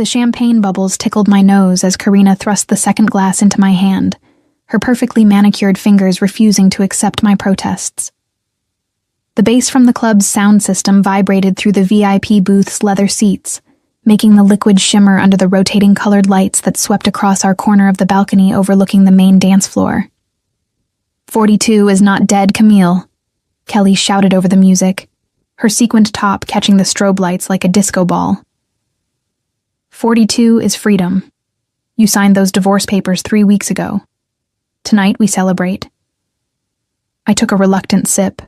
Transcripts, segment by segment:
The champagne bubbles tickled my nose as Karina thrust the second glass into my hand, her perfectly manicured fingers refusing to accept my protests. The bass from the club's sound system vibrated through the VIP booth's leather seats, making the liquid shimmer under the rotating colored lights that swept across our corner of the balcony overlooking the main dance floor. 42 is not dead, Camille, Kelly shouted over the music, her sequined top catching the strobe lights like a disco ball. 42 is freedom. You signed those divorce papers 3 weeks ago. Tonight we celebrate. I took a reluctant sip,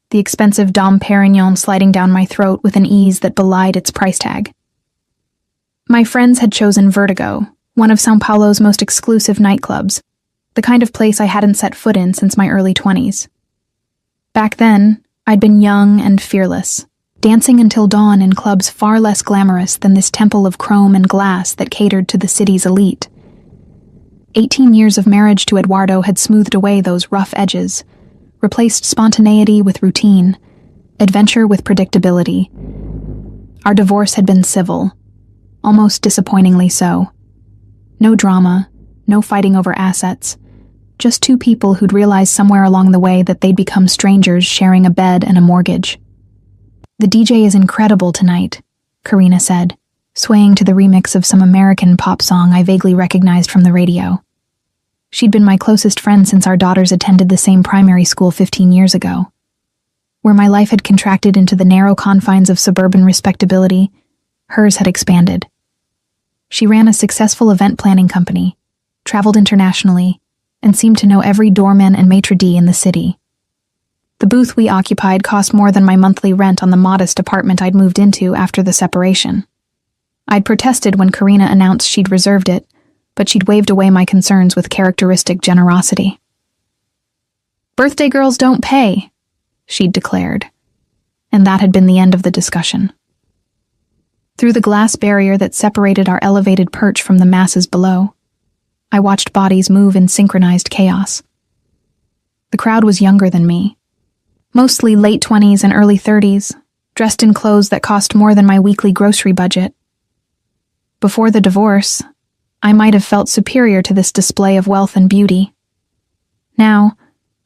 the expensive Dom Perignon sliding down my throat with an ease that belied its price tag. My friends had chosen Vertigo, one of São Paulo's most exclusive nightclubs, the kind of place I hadn't set foot in since my early 20s. Back then, I'd been young and fearless, dancing until dawn in clubs far less glamorous than this temple of chrome and glass that catered to the city's elite. 18 years of marriage to Eduardo had smoothed away those rough edges, replaced spontaneity with routine, adventure with predictability. Our divorce had been civil, almost disappointingly so. No drama, no fighting over assets, just two people who'd realized somewhere along the way that they'd become strangers sharing a bed and a mortgage. The DJ is incredible tonight, Karina said, swaying to the remix of some American pop song I vaguely recognized from the radio. She'd been my closest friend since our daughters attended the same primary school 15 years ago. Where my life had contracted into the narrow confines of suburban respectability, hers had expanded. She ran a successful event planning company, traveled internationally, and seemed to know every doorman and maitre d' in the city. The booth we occupied cost more than my monthly rent on the modest apartment I'd moved into after the separation. I'd protested when Karina announced she'd reserved it, but she'd waved away my concerns with characteristic generosity. "Birthday girls don't pay," she'd declared, and that had been the end of the discussion. Through the glass barrier that separated our elevated perch from the masses below, I watched bodies move in synchronized chaos. The crowd was younger than me, mostly late 20s and early 30s, dressed in clothes that cost more than my weekly grocery budget. Before the divorce, I might have felt superior to this display of wealth and beauty. Now,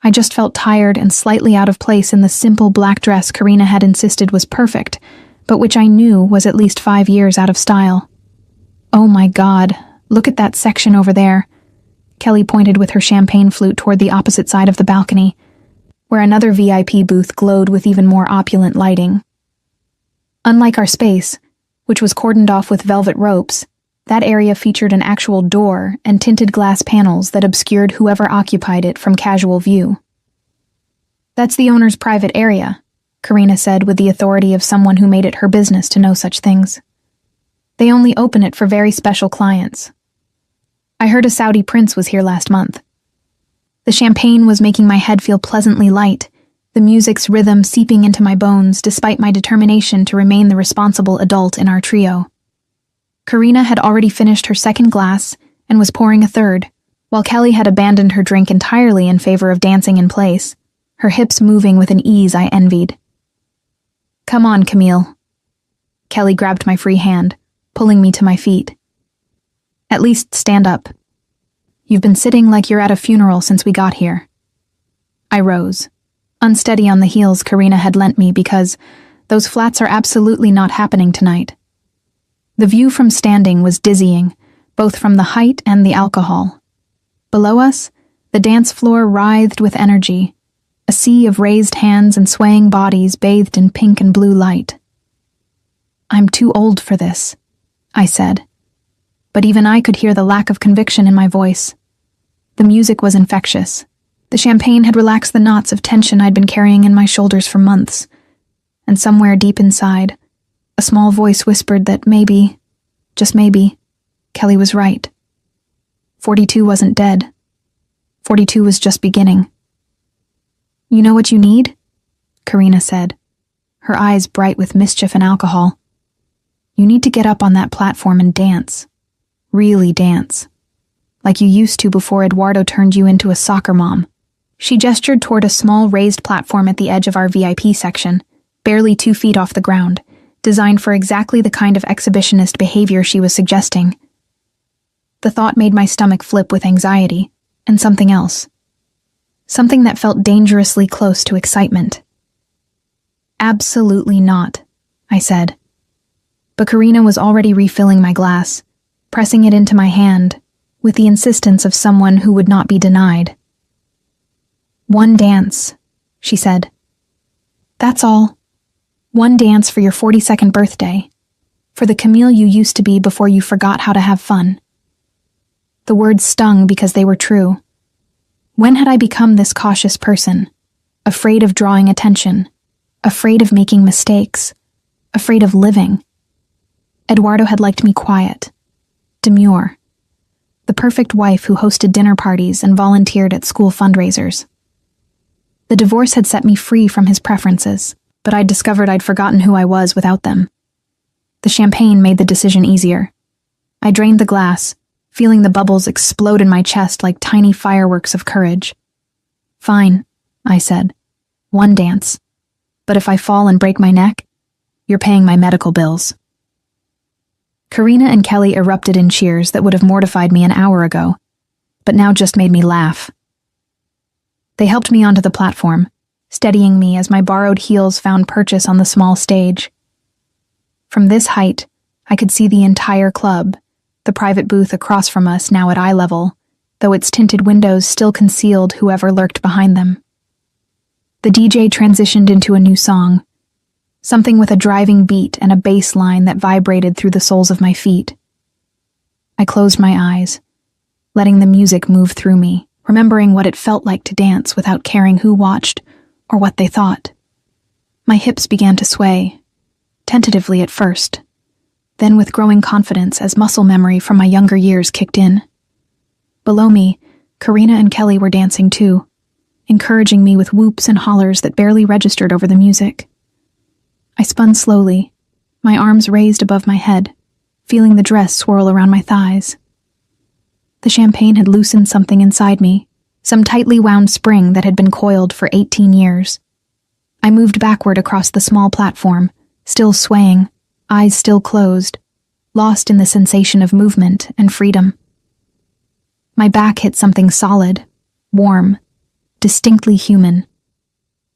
I just felt tired and slightly out of place in the simple black dress Karina had insisted was perfect, but which I knew was at least 5 years out of style. "Oh my God, look at that section over there." Kelly pointed with her champagne flute toward the opposite side of the balcony, where another VIP booth glowed with even more opulent lighting. Unlike our space, which was cordoned off with velvet ropes, that area featured an actual door and tinted glass panels that obscured whoever occupied it from casual view. "That's the owner's private area," Karina said with the authority of someone who made it her business to know such things. "They only open it for very special clients. I heard a Saudi prince was here last month." The champagne was making my head feel pleasantly light, the music's rhythm seeping into my bones despite my determination to remain the responsible adult in our trio. Karina had already finished her second glass and was pouring a third, while Kelly had abandoned her drink entirely in favor of dancing in place, her hips moving with an ease I envied. "Come on, Camille." Kelly grabbed my free hand, pulling me to my feet. "At least stand up. You've been sitting like you're at a funeral since we got here." I rose, unsteady on the heels Karina had lent me because those flats are absolutely not happening tonight. The view from standing was dizzying, both from the height and the alcohol. Below us, the dance floor writhed with energy, a sea of raised hands and swaying bodies bathed in pink and blue light. "I'm too old for this," I said. But even I could hear the lack of conviction in my voice. The music was infectious. The champagne had relaxed the knots of tension I'd been carrying in my shoulders for months. And somewhere deep inside, a small voice whispered that maybe, just maybe, Kelly was right. 42 wasn't dead. 42 was just beginning. "You know what you need?" Karina said, her eyes bright with mischief and alcohol. "You need to get up on that platform and dance. Really dance. Like you used to before Eduardo turned you into a soccer mom." She gestured toward a small raised platform at the edge of our VIP section, barely 2 feet off the ground, designed for exactly the kind of exhibitionist behavior she was suggesting. The thought made my stomach flip with anxiety and something else. Something that felt dangerously close to excitement. "Absolutely not," I said. But Karina was already refilling my glass, pressing it into my hand, with the insistence of someone who would not be denied. "One dance," she said. "That's all. One dance for your 42nd birthday, for the Camille you used to be before you forgot how to have fun." The words stung because they were true. When had I become this cautious person, afraid of drawing attention, afraid of making mistakes, afraid of living? Eduardo had liked me quiet, demure, the perfect wife who hosted dinner parties and volunteered at school fundraisers. The divorce had set me free from his preferences, but I'd discovered I'd forgotten who I was without them. The champagne made the decision easier. I drained the glass, feeling the bubbles explode in my chest like tiny fireworks of courage. "Fine," I said. "One dance. But if I fall and break my neck, you're paying my medical bills." Karina and Kelly erupted in cheers that would have mortified me an hour ago, but now just made me laugh. They helped me onto the platform, steadying me as my borrowed heels found purchase on the small stage. From this height, I could see the entire club, the private booth across from us now at eye level, though its tinted windows still concealed whoever lurked behind them. The DJ transitioned into a new song, something with a driving beat and a bass line that vibrated through the soles of my feet. I closed my eyes, letting the music move through me, remembering what it felt like to dance without caring who watched or what they thought. My hips began to sway, tentatively at first, then with growing confidence as muscle memory from my younger years kicked in. Below me, Karina and Kelly were dancing too, encouraging me with whoops and hollers that barely registered over the music. I spun slowly, my arms raised above my head, feeling the dress swirl around my thighs. The champagne had loosened something inside me, some tightly wound spring that had been coiled for 18 years. I moved backward across the small platform, still swaying, eyes still closed, lost in the sensation of movement and freedom. My back hit something solid, warm, distinctly human.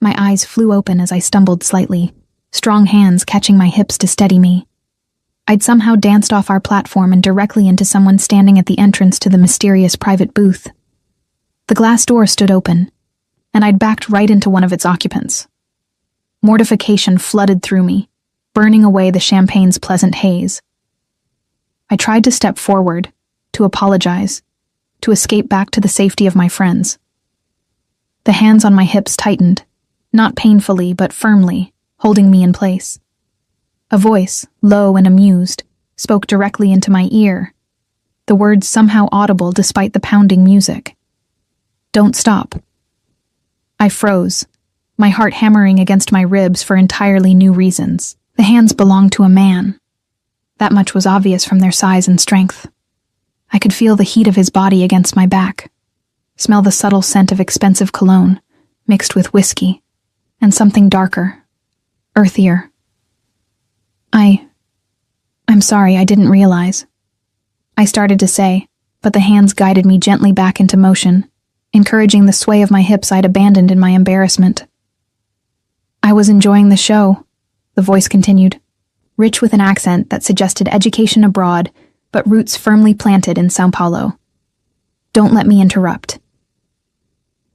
My eyes flew open as I stumbled slightly, strong hands catching my hips to steady me. I'd somehow danced off our platform and directly into someone standing at the entrance to the mysterious private booth. The glass door stood open, and I'd backed right into one of its occupants. Mortification flooded through me, burning away the champagne's pleasant haze. I tried to step forward, to apologize, to escape back to the safety of my friends. The hands on my hips tightened, not painfully but firmly, holding me in place. A voice, low and amused, spoke directly into my ear, the words somehow audible despite the pounding music. "Don't stop." I froze, my heart hammering against my ribs for entirely new reasons. The hands belonged to a man. That much was obvious from their size and strength. I could feel the heat of his body against my back, smell the subtle scent of expensive cologne, mixed with whiskey, and something darker, earthier. I'm sorry, I didn't realize. I started to say, but the hands guided me gently back into motion, encouraging the sway of my hips I'd abandoned in my embarrassment. "I was enjoying the show," the voice continued, rich with an accent that suggested education abroad, but roots firmly planted in São Paulo. "Don't let me interrupt."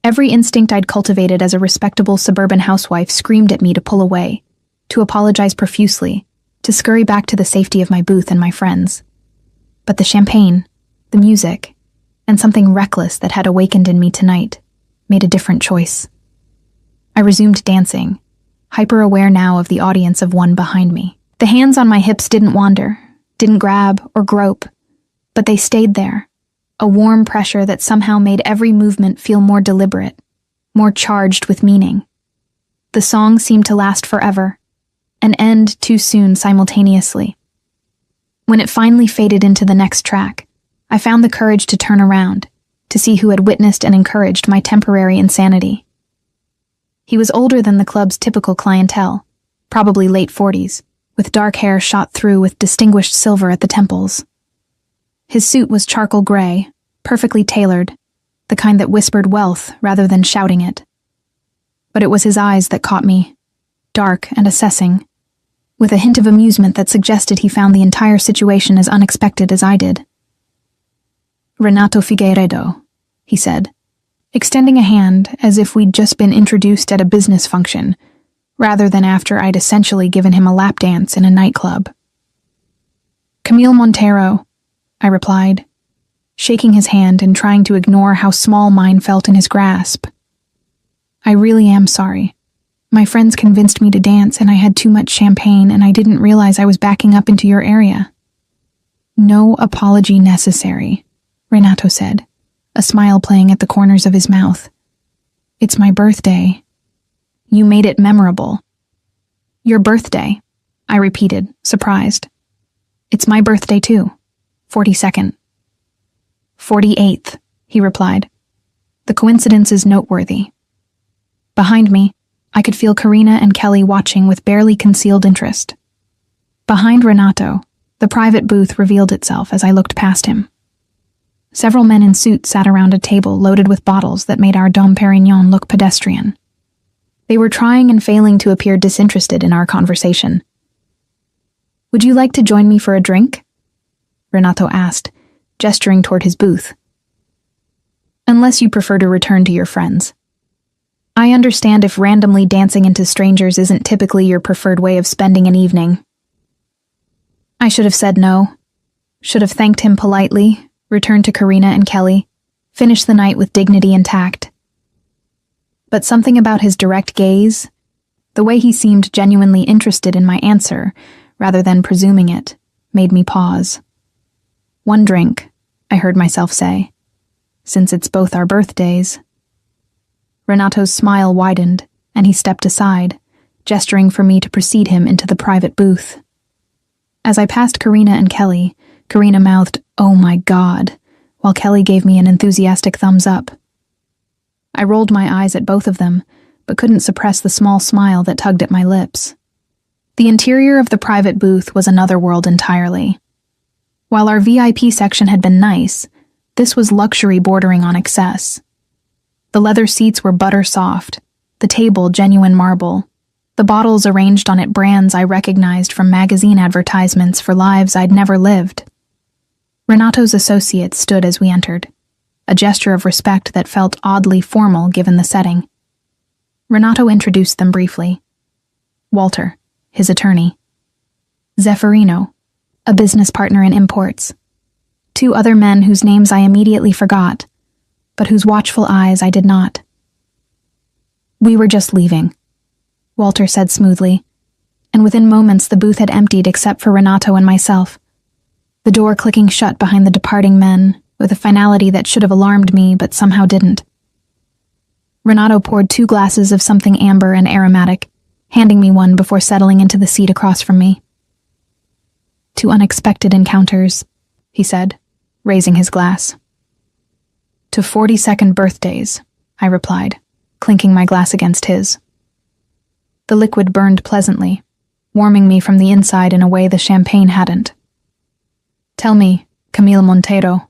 Every instinct I'd cultivated as a respectable suburban housewife screamed at me to pull away, to apologize profusely, to scurry back to the safety of my booth and my friends. But the champagne, the music, and something reckless that had awakened in me tonight made a different choice. I resumed dancing, hyper-aware now of the audience of one behind me. The hands on my hips didn't wander, didn't grab or grope, but they stayed there, a warm pressure that somehow made every movement feel more deliberate, more charged with meaning. The song seemed to last forever, and end too soon simultaneously. When it finally faded into the next track, I found the courage to turn around, to see who had witnessed and encouraged my temporary insanity. He was older than the club's typical clientele, probably late 40s, with dark hair shot through with distinguished silver at the temples. His suit was charcoal gray, perfectly tailored, the kind that whispered wealth rather than shouting it. But it was his eyes that caught me, dark and assessing, with a hint of amusement that suggested he found the entire situation as unexpected as I did. "Renato Figueiredo," he said, extending a hand as if we'd just been introduced at a business function, rather than after I'd essentially given him a lap dance in a nightclub. "Camille Montero," I replied, shaking his hand and trying to ignore how small mine felt in his grasp. "I really am sorry. My friends convinced me to dance and I had too much champagne and I didn't realize I was backing up into your area." "No apology necessary," Renato said, a smile playing at the corners of his mouth. "It's my birthday. You made it memorable." "Your birthday," I repeated, surprised. "It's my birthday too. 42nd. 48th, he replied. "The coincidence is noteworthy." Behind me, I could feel Karina and Kelly watching with barely concealed interest. Behind Renato, the private booth revealed itself as I looked past him. Several men in suits sat around a table loaded with bottles that made our Dom Perignon look pedestrian. They were trying and failing to appear disinterested in our conversation. "Would you like to join me for a drink?" Renato asked, gesturing toward his booth. "Unless you prefer to return to your friends. I understand if randomly dancing into strangers isn't typically your preferred way of spending an evening." I should have said no. Should have thanked him politely, returned to Karina and Kelly, finished the night with dignity intact. But something about his direct gaze, the way he seemed genuinely interested in my answer, rather than presuming it, made me pause. "One drink," I heard myself say, "since it's both our birthdays." Renato's smile widened, and he stepped aside, gesturing for me to precede him into the private booth. As I passed Karina and Kelly, Karina mouthed, "Oh my God," while Kelly gave me an enthusiastic thumbs up. I rolled my eyes at both of them, but couldn't suppress the small smile that tugged at my lips. The interior of the private booth was another world entirely. While our VIP section had been nice, this was luxury bordering on excess. The leather seats were butter soft, the table genuine marble, the bottles arranged on it brands I recognized from magazine advertisements for lives I'd never lived. Renato's associates stood as we entered, a gesture of respect that felt oddly formal given the setting. Renato introduced them briefly. Walter, his attorney. Zeffirino, a business partner in imports. Two other men whose names I immediately forgot, but whose watchful eyes I did not. "We were just leaving," Walter said smoothly, and within moments the booth had emptied except for Renato and myself, the door clicking shut behind the departing men, with a finality that should have alarmed me but somehow didn't. Renato poured 2 glasses of something amber and aromatic, handing me one before settling into the seat across from me. "To unexpected encounters," he said, raising his glass. "To 42nd birthdays," I replied, clinking my glass against his. The liquid burned pleasantly, warming me from the inside in a way the champagne hadn't. "Tell me, Camille Montero,"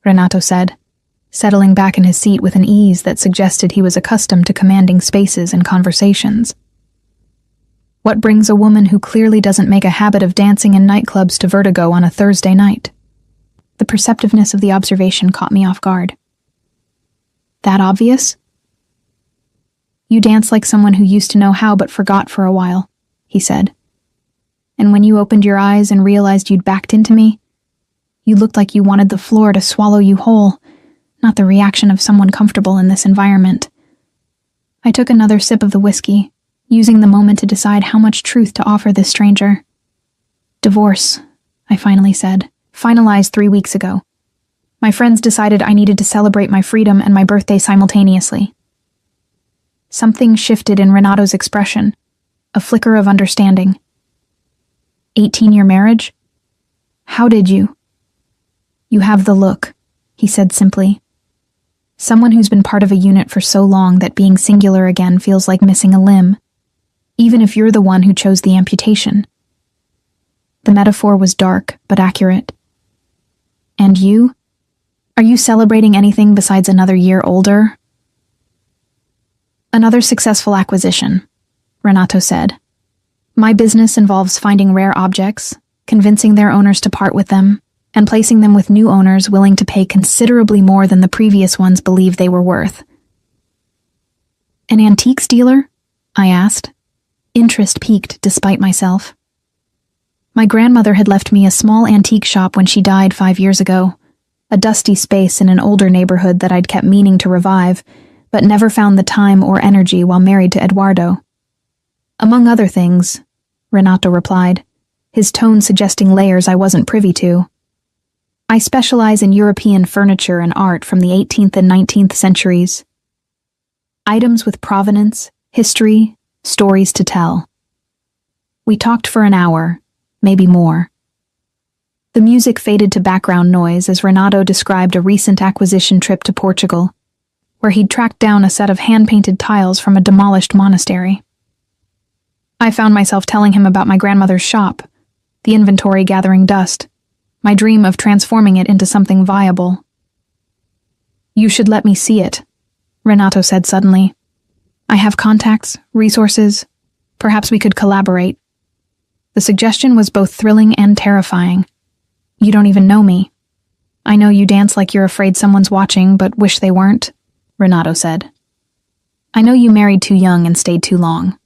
Renato said, settling back in his seat with an ease that suggested he was accustomed to commanding spaces and conversations. "What brings a woman who clearly doesn't make a habit of dancing in nightclubs to vertigo on a Thursday night?" The perceptiveness of the observation caught me off guard. "That obvious?" "You dance like someone who used to know how but forgot for a while," he said. "And when you opened your eyes and realized you'd backed into me, you looked like you wanted the floor to swallow you whole, not the reaction of someone comfortable in this environment." I took another sip of the whiskey, using the moment to decide how much truth to offer this stranger. "Divorce," I finally said, "finalized 3 weeks ago. My friends decided I needed to celebrate my freedom and my birthday simultaneously." Something shifted in Renato's expression, a flicker of understanding. 18-year marriage? How did you? "You have the look," he said simply. "Someone who's been part of a unit for so long that being singular again feels like missing a limb, even if you're the one who chose the amputation." The metaphor was dark, but accurate. And you? Are you celebrating anything besides another year older? Another successful acquisition, Renato said. My business involves finding rare objects, convincing their owners to part with them, and placing them with new owners willing to pay considerably more than the previous ones believed they were worth. An antiques dealer? I asked. Interest piqued despite myself. My grandmother had left me a small antique shop when she died 5 years ago, a dusty space in an older neighborhood that I'd kept meaning to revive, but never found the time or energy while married to Eduardo. Among other things, Renato replied, his tone suggesting layers I wasn't privy to. I specialize in European furniture and art from the 18th and 19th centuries. Items with provenance, history, stories to tell. We talked for an hour, maybe more. The music faded to background noise as Renato described a recent acquisition trip to Portugal, where he'd tracked down a set of hand-painted tiles from a demolished monastery. I found myself telling him about my grandmother's shop, the inventory gathering dust, my dream of transforming it into something viable. You should let me see it, Renato said suddenly. I have contacts, resources. Perhaps we could collaborate. The suggestion was both thrilling and terrifying. You don't even know me. I know you dance like you're afraid someone's watching, but wish they weren't, Renato said. I know you married too young and stayed too long.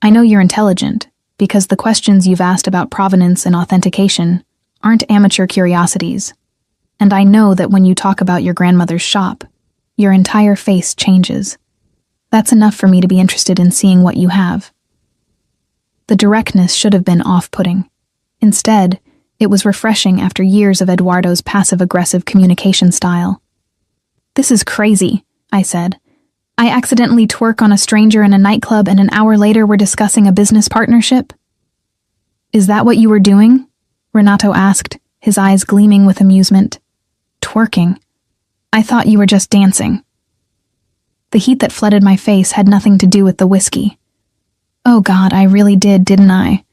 I know you're intelligent, because the questions you've asked about provenance and authentication aren't amateur curiosities. And I know that when you talk about your grandmother's shop, your entire face changes. That's enough for me to be interested in seeing what you have. The directness should have been off-putting. Instead, it was refreshing after years of Eduardo's passive-aggressive communication style. This is crazy, I said. I accidentally twerk on a stranger in a nightclub and an hour later we're discussing a business partnership? Is that what you were doing? Renato asked, his eyes gleaming with amusement. Twerking? I thought you were just dancing. The heat that flooded my face had nothing to do with the whiskey. Oh God, I really did, didn't I?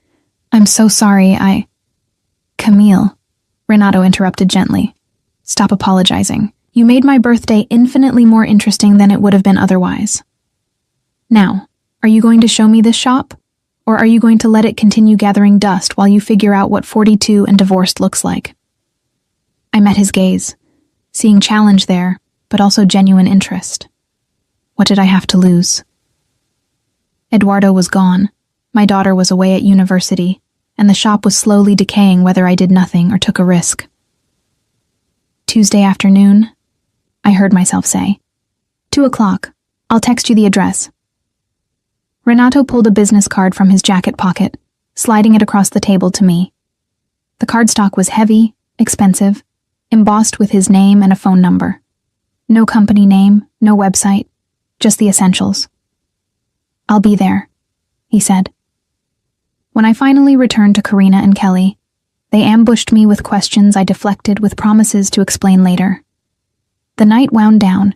I'm so sorry, Camille, Renato interrupted gently. Stop apologizing. You made my birthday infinitely more interesting than it would have been otherwise. Now, are you going to show me this shop? Or are you going to let it continue gathering dust while you figure out what 42 and divorced looks like? I met his gaze, seeing challenge there, but also genuine interest. What did I have to lose? Eduardo was gone, my daughter was away at university, and the shop was slowly decaying whether I did nothing or took a risk. Tuesday afternoon, I heard myself say. 2:00. I'll text you the address. Renato pulled a business card from his jacket pocket, sliding it across the table to me. The cardstock was heavy, expensive, embossed with his name and a phone number. No company name, no website, just the essentials. I'll be there, he said. When I finally returned to Karina and Kelly, they ambushed me with questions I deflected with promises to explain later. The night wound down,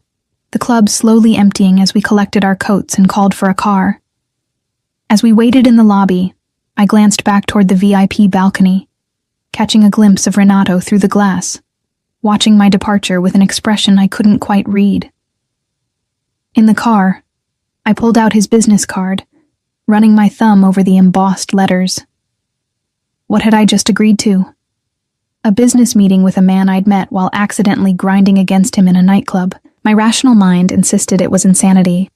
the club slowly emptying as we collected our coats and called for a car. As we waited in the lobby, I glanced back toward the VIP balcony, catching a glimpse of Renato through the glass, watching my departure with an expression I couldn't quite read. In the car, I pulled out his business card, running my thumb over the embossed letters. What had I just agreed to? A business meeting with a man I'd met while accidentally grinding against him in a nightclub. My rational mind insisted it was insanity.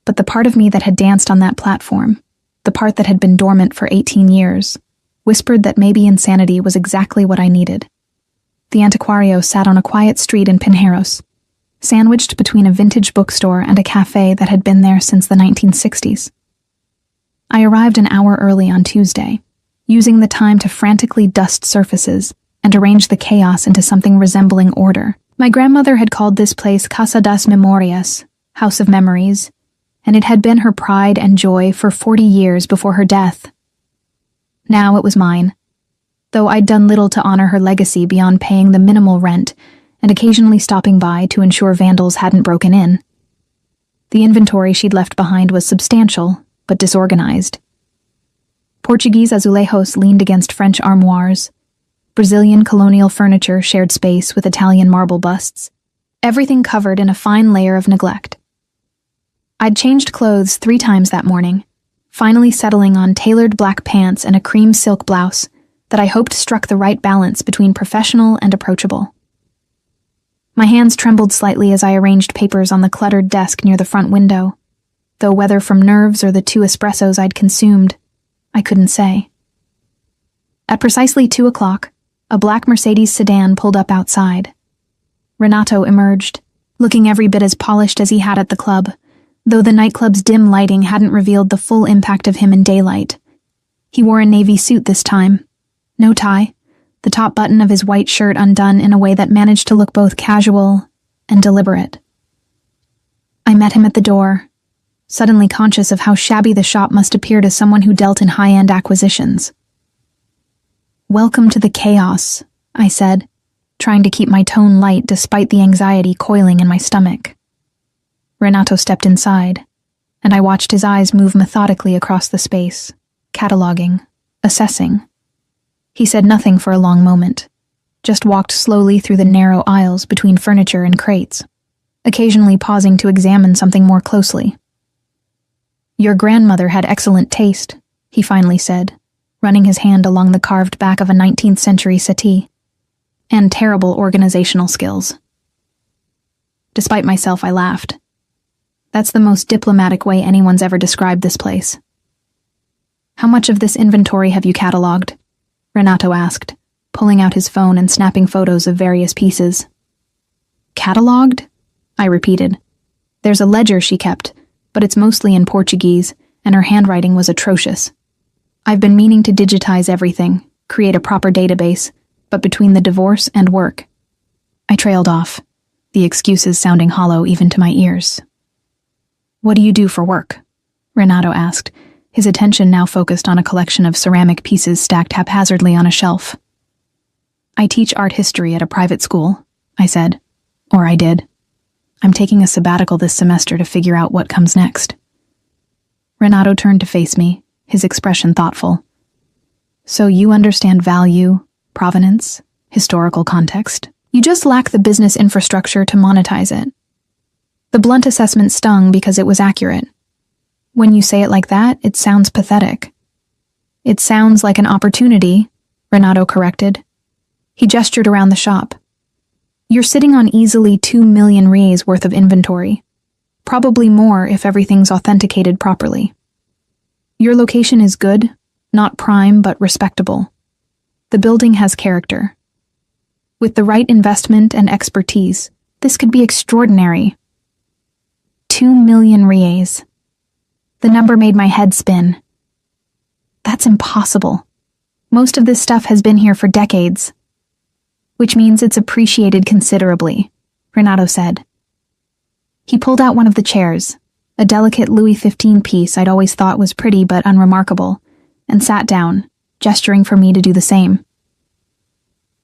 But the part of me that had danced on that platform, the part that had been dormant for 18 years, whispered that maybe insanity was exactly what I needed. The antiquario sat on a quiet street in Pinheiros, sandwiched between a vintage bookstore and a cafe that had been there since the 1960s. I arrived an hour early on Tuesday, using the time to frantically dust surfaces and arrange the chaos into something resembling order. My grandmother had called this place Casa das Memorias, House of Memories, and it had been her pride and joy for 40 years before her death. Now it was mine, though I'd done little to honor her legacy beyond paying the minimal rent and occasionally stopping by to ensure vandals hadn't broken in. The inventory she'd left behind was substantial, but disorganized. Portuguese azulejos leaned against French armoires. Brazilian colonial furniture shared space with Italian marble busts, everything covered in a fine layer of neglect. I'd changed clothes 3 times that morning, finally settling on tailored black pants and a cream silk blouse that I hoped struck the right balance between professional and approachable. My hands trembled slightly as I arranged papers on the cluttered desk near the front window, though whether from nerves or the 2 espressos I'd consumed, I couldn't say. At precisely 2 o'clock, a black Mercedes sedan pulled up outside. Renato emerged, looking every bit as polished as he had at the club, though the nightclub's dim lighting hadn't revealed the full impact of him in daylight. He wore a navy suit this time. No tie, the top button of his white shirt undone in a way that managed to look both casual and deliberate. I met him at the door, suddenly conscious of how shabby the shop must appear to someone who dealt in high-end acquisitions. "Welcome to the chaos," I said, trying to keep my tone light despite the anxiety coiling in my stomach. Renato stepped inside, and I watched his eyes move methodically across the space, cataloging, assessing. He said nothing for a long moment, just walked slowly through the narrow aisles between furniture and crates, occasionally pausing to examine something more closely. "Your grandmother had excellent taste," he finally said, running his hand along the carved back of a 19th century settee, "and terrible organizational skills." Despite myself, I laughed. That's the most diplomatic way anyone's ever described this place. "How much of this inventory have you cataloged?" Renato asked, pulling out his phone and snapping photos of various pieces. "Cataloged?" I repeated. "There's a ledger she kept, but it's mostly in Portuguese, and her handwriting was atrocious. I've been meaning to digitize everything, create a proper database, but between the divorce and work." I trailed off, the excuses sounding hollow even to my ears. "What do you do for work?" Renato asked, his attention now focused on a collection of ceramic pieces stacked haphazardly on a shelf. "I teach art history at a private school," I said. Or I did. "I'm taking a sabbatical this semester to figure out what comes next." Renato turned to face me, his expression thoughtful. "So you understand value, provenance, historical context. You just lack the business infrastructure to monetize it." The blunt assessment stung because it was accurate. "When you say it like that, it sounds pathetic." "It sounds like an opportunity," Renato corrected. He gestured around the shop. "You're sitting on easily 2 million reais worth of inventory. Probably more if everything's authenticated properly. Your location is good, not prime but respectable. The building has character. With the right investment and expertise, this could be extraordinary." 2 million reais. The number made my head spin. That's impossible. Most of this stuff has been here for decades. "Which means it's appreciated considerably," Renato said. He pulled out one of the chairs, a delicate Louis XV piece I'd always thought was pretty but unremarkable, and sat down, gesturing for me to do the same.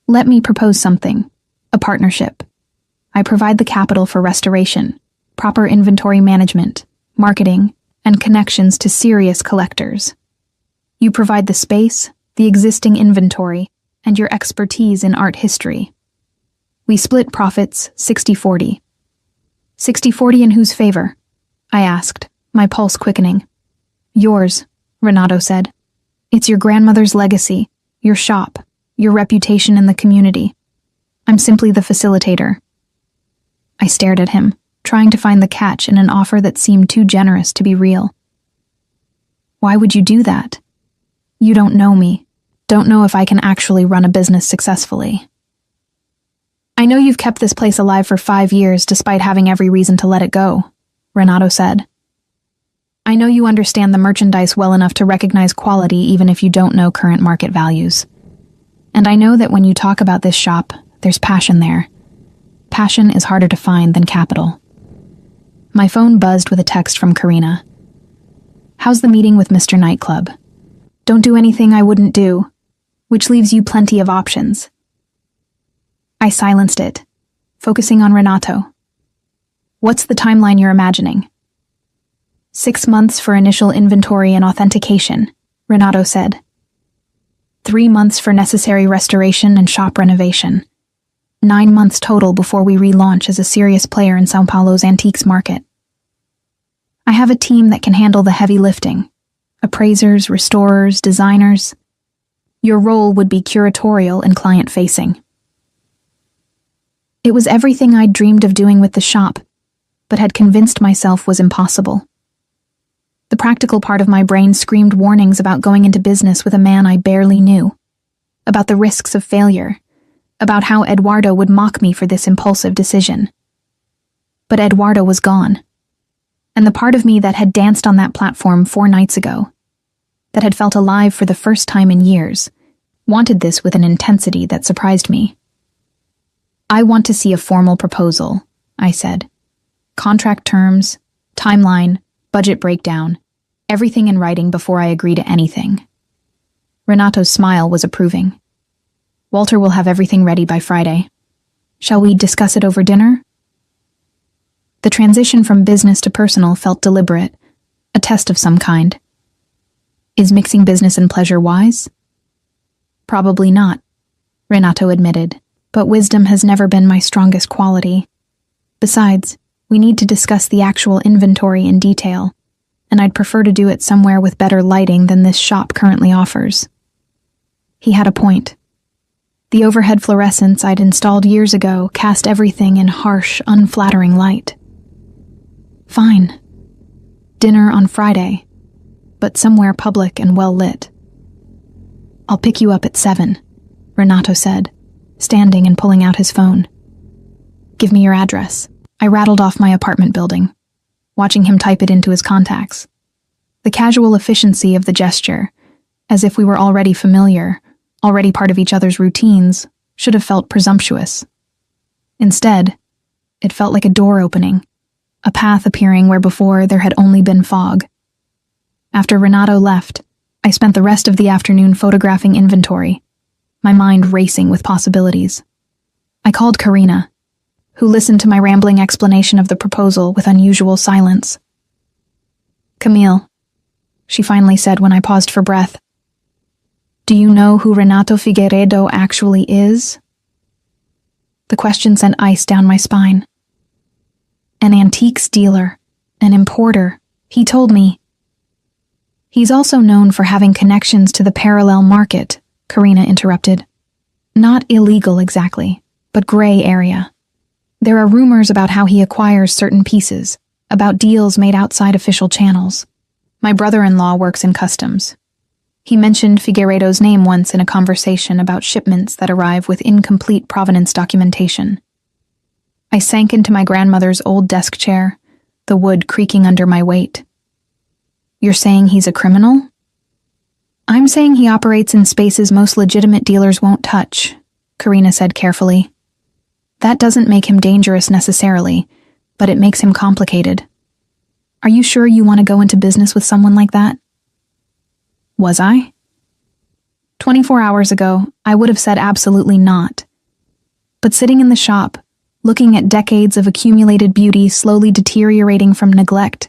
"Let me propose something. A partnership. I provide the capital for restoration, proper inventory management, marketing, and connections to serious collectors. You provide the space, the existing inventory, and your expertise in art history. We split profits 60-40. 60-40 in whose favor?" I asked, my pulse quickening. "Yours," Renato said. "It's your grandmother's legacy, your shop, your reputation in the community. I'm simply the facilitator." I stared at him, trying to find the catch in an offer that seemed too generous to be real. "Why would you do that? You don't know me, don't know if I can actually run a business successfully." "I know you've kept this place alive for 5 years despite having every reason to let it go," Renato said. "I know you understand the merchandise well enough to recognize quality even if you don't know current market values. And I know that when you talk about this shop, there's passion there. Passion is harder to find than capital." My phone buzzed with a text from Karina. "How's the meeting with Mr. Nightclub? Don't do anything I wouldn't do, which leaves you plenty of options." I silenced it, focusing on Renato. "What's the timeline you're imagining?" 6 months for initial inventory and authentication, Renato said. 3 months for necessary restoration and shop renovation. 9 months total before we relaunch as a serious player in São Paulo's antiques market. I have a team that can handle the heavy lifting. Appraisers, restorers, designers. Your role would be curatorial and client-facing. It was everything I'd dreamed of doing with the shop, but had convinced myself was impossible. The practical part of my brain screamed warnings about going into business with a man I barely knew, about the risks of failure, about how Eduardo would mock me for this impulsive decision. But Eduardo was gone, and the part of me that had danced on that platform 4 nights ago, that had felt alive for the first time in years, wanted this with an intensity that surprised me. I want to see a formal proposal, I said. Contract terms, timeline, budget breakdown, everything in writing before I agree to anything. Renato's smile was approving. Walter will have everything ready by Friday. Shall we discuss it over dinner? The transition from business to personal felt deliberate, a test of some kind. Is mixing business and pleasure wise? Probably not, Renato admitted, but wisdom has never been my strongest quality. Besides, we need to discuss the actual inventory in detail, and I'd prefer to do it somewhere with better lighting than this shop currently offers. He had a point. The overhead fluorescents I'd installed years ago cast everything in harsh, unflattering light. Fine. Dinner on Friday, but somewhere public and well lit. I'll pick you up at 7, Renato said, standing and pulling out his phone. Give me your address. I rattled off my apartment building, watching him type it into his contacts. The casual efficiency of the gesture, as if we were already familiar, already part of each other's routines, should have felt presumptuous. Instead, it felt like a door opening, a path appearing where before there had only been fog. After Renato left, I spent the rest of the afternoon photographing inventory, my mind racing with possibilities. I called Karina, who listened to my rambling explanation of the proposal with unusual silence. Camille, she finally said when I paused for breath. Do you know who Renato Figueiredo actually is? The question sent ice down my spine. An antiques dealer, an importer, he told me. He's also known for having connections to the parallel market, Karina interrupted. Not illegal exactly, but gray area. There are rumors about how he acquires certain pieces, about deals made outside official channels. My brother-in-law works in customs. He mentioned Figueiredo's name once in a conversation about shipments that arrive with incomplete provenance documentation. I sank into my grandmother's old desk chair, the wood creaking under my weight. You're saying he's a criminal? I'm saying he operates in spaces most legitimate dealers won't touch, Karina said carefully. That doesn't make him dangerous necessarily, but it makes him complicated. Are you sure you want to go into business with someone like that? Was I? 24 hours ago, I would have said absolutely not. But sitting in the shop, looking at decades of accumulated beauty slowly deteriorating from neglect,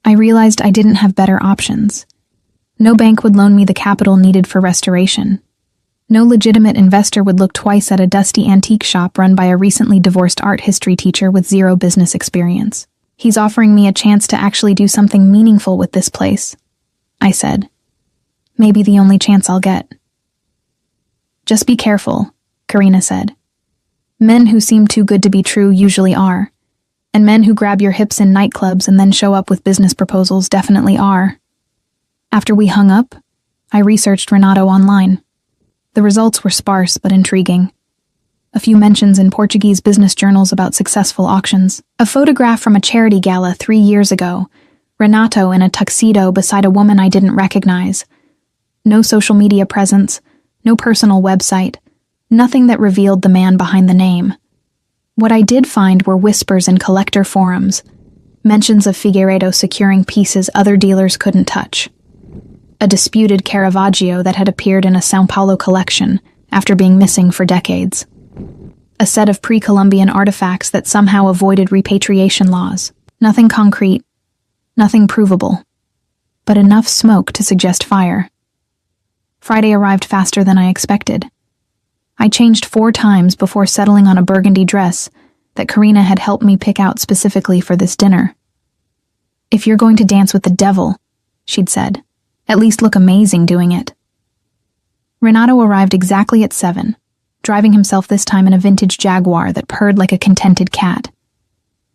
I realized I didn't have better options. No bank would loan me the capital needed for restoration. No legitimate investor would look twice at a dusty antique shop run by a recently divorced art history teacher with zero business experience. He's offering me a chance to actually do something meaningful with this place, I said. Maybe the only chance I'll get. Just be careful, Karina said. Men who seem too good to be true usually are, and men who grab your hips in nightclubs and then show up with business proposals definitely are. After we hung up, I researched Renato online. The results were sparse but intriguing. A few mentions in Portuguese business journals about successful auctions. A photograph from a charity gala 3 years ago. Renato in a tuxedo beside a woman I didn't recognize. No social media presence, no personal website, nothing that revealed the man behind the name. What I did find were whispers in collector forums, mentions of Figueiredo securing pieces other dealers couldn't touch. A disputed Caravaggio that had appeared in a São Paulo collection after being missing for decades. A set of pre-Columbian artifacts that somehow avoided repatriation laws. Nothing concrete, nothing provable, but enough smoke to suggest fire. Friday arrived faster than I expected. I changed 4 times before settling on a burgundy dress that Karina had helped me pick out specifically for this dinner. "If you're going to dance with the devil," she'd said, "at least look amazing doing it." Renato arrived exactly at 7, driving himself this time in a vintage Jaguar that purred like a contented cat.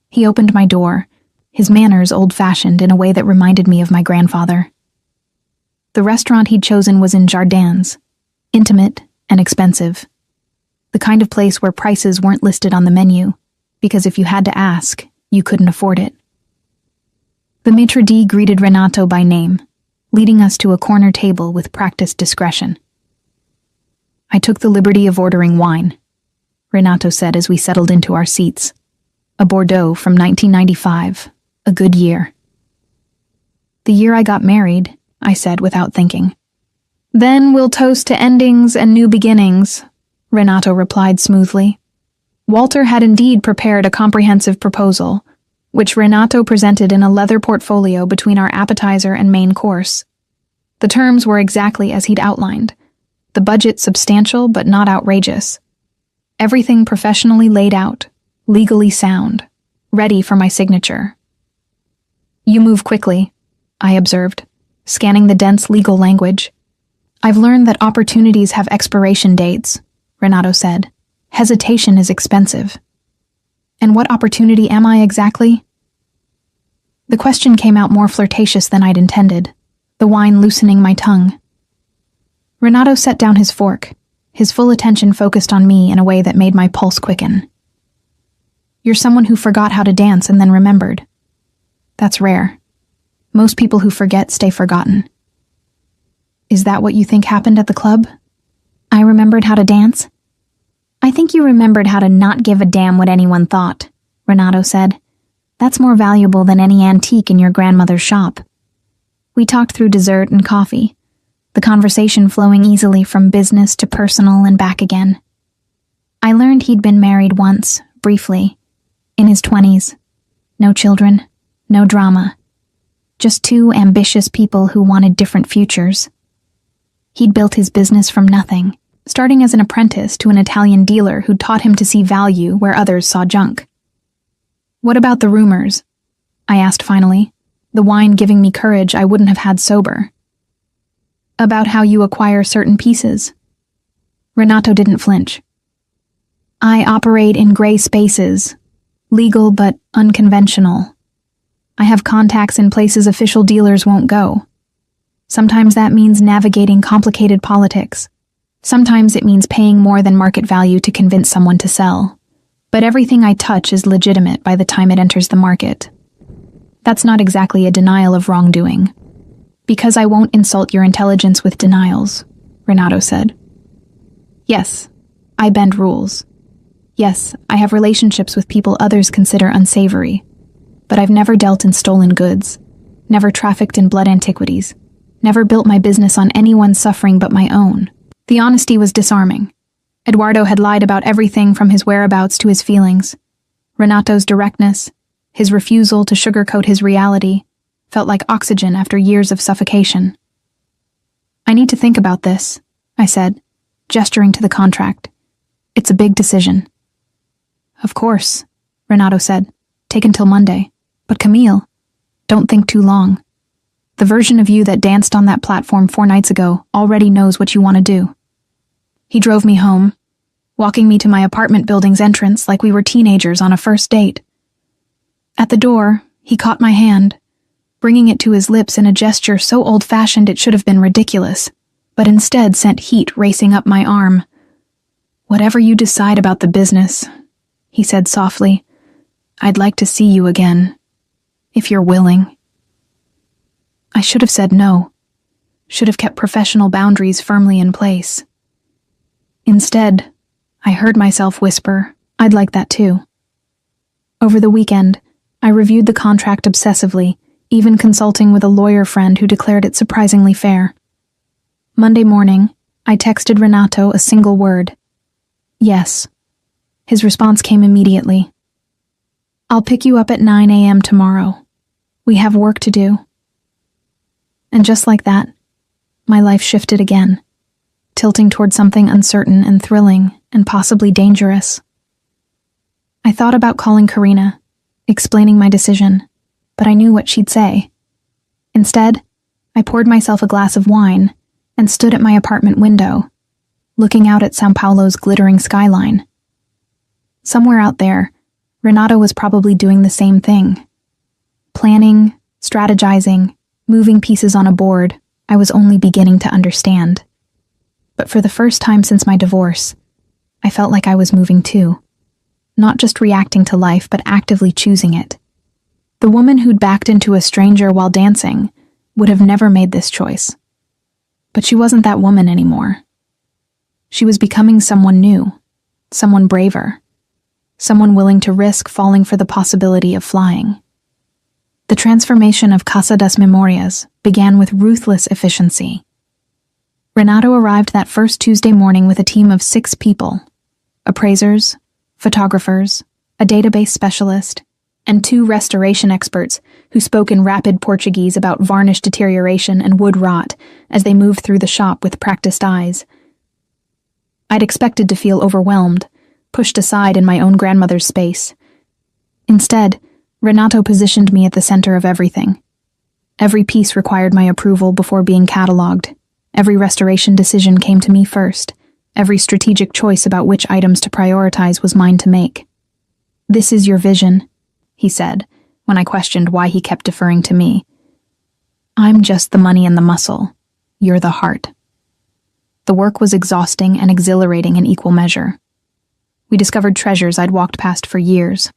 He opened my door, his manners old-fashioned in a way that reminded me of my grandfather. The restaurant he'd chosen was in Jardins, intimate and expensive. The kind of place where prices weren't listed on the menu, because if you had to ask, you couldn't afford it. The maitre d' greeted Renato by name, leading us to a corner table with practiced discretion. "I took the liberty of ordering wine," Renato said as we settled into our seats. "A Bordeaux from 1995, a good year." "The year I got married," I said without thinking. "Then we'll toast to endings and new beginnings," Renato replied smoothly. Walter had indeed prepared a comprehensive proposal, which Renato presented in a leather portfolio between our appetizer and main course. The terms were exactly as he'd outlined. The budget substantial but not outrageous. Everything professionally laid out, legally sound, ready for my signature. "You move quickly," I observed, scanning the dense legal language. "I've learned that opportunities have expiration dates," Renato said. "Hesitation is expensive." "And what opportunity am I exactly?" The question came out more flirtatious than I'd intended, the wine loosening my tongue. Renato set down his fork, his full attention focused on me in a way that made my pulse quicken. "You're someone who forgot how to dance and then remembered. That's rare. Most people who forget stay forgotten." "Is that what you think happened at the club?" "I remembered how to dance?" "I think you remembered how to not give a damn what anyone thought," Renato said. "That's more valuable than any antique in your grandmother's shop." We talked through dessert and coffee, the conversation flowing easily from business to personal and back again. I learned he'd been married once, briefly, in his 20s. No children, no drama. Just 2 ambitious people who wanted different futures. He'd built his business from nothing, starting as an apprentice to an Italian dealer who'd taught him to see value where others saw junk. "What about the rumors?" I asked finally, the wine giving me courage I wouldn't have had sober. "About how you acquire certain pieces." Renato didn't flinch. "I operate in gray spaces, legal but unconventional. I have contacts in places official dealers won't go. Sometimes that means navigating complicated politics. Sometimes it means paying more than market value to convince someone to sell. But everything I touch is legitimate by the time it enters the market. That's not exactly a denial of wrongdoing. Because I won't insult your intelligence with denials," Renato said. "Yes, I bend rules. Yes, I have relationships with people others consider unsavory. But I've never dealt in stolen goods, never trafficked in blood antiquities, never built my business on anyone's suffering but my own." The honesty was disarming. Eduardo had lied about everything from his whereabouts to his feelings. Renato's directness, his refusal to sugarcoat his reality, felt like oxygen after years of suffocation. "I need to think about this," I said, gesturing to the contract. "It's a big decision." "Of course," Renato said. "Take until Monday. But Camille, don't think too long. The version of you that danced on that platform 4 nights ago already knows what you want to do." He drove me home, walking me to my apartment building's entrance like we were teenagers on a first date. At the door, he caught my hand, bringing it to his lips in a gesture so old-fashioned it should have been ridiculous, but instead sent heat racing up my arm. "Whatever you decide about the business," he said softly, "I'd like to see you again, if you're willing." I should have said no, should have kept professional boundaries firmly in place. Instead, I heard myself whisper, "I'd like that too." Over the weekend, I reviewed the contract obsessively, even consulting with a lawyer friend who declared it surprisingly fair. Monday morning, I texted Renato a single word. "Yes." His response came immediately. "I'll pick you up at 9 a.m. tomorrow. We have work to do." And just like that, my life shifted again. tilting toward something uncertain and thrilling and possibly dangerous. I thought about calling Karina, explaining my decision, but I knew what she'd say. Instead, I poured myself a glass of wine and stood at my apartment window, looking out at São Paulo's glittering skyline. Somewhere out there, Renato was probably doing the same thing. Planning, strategizing, moving pieces on a board I was only beginning to understand. But for the first time since my divorce, I felt like I was moving too. Not just reacting to life, but actively choosing it. The woman who'd backed into a stranger while dancing would have never made this choice. But she wasn't that woman anymore. She was becoming someone new, someone braver, someone willing to risk falling for the possibility of flying. The transformation of Casa das Memorias began with ruthless efficiency. Renato arrived that first Tuesday morning with a team of 6 people: appraisers, photographers, a database specialist, and 2 restoration experts who spoke in rapid Portuguese about varnish deterioration and wood rot as they moved through the shop with practiced eyes. I'd expected to feel overwhelmed, pushed aside in my own grandmother's space. Instead, Renato positioned me at the center of everything. Every piece required my approval before being cataloged. Every restoration decision came to me first. Every strategic choice about which items to prioritize was mine to make. "This is your vision," he said, when I questioned why he kept deferring to me. "I'm just the money and the muscle. You're the heart." The work was exhausting and exhilarating in equal measure. We discovered treasures I'd walked past for years.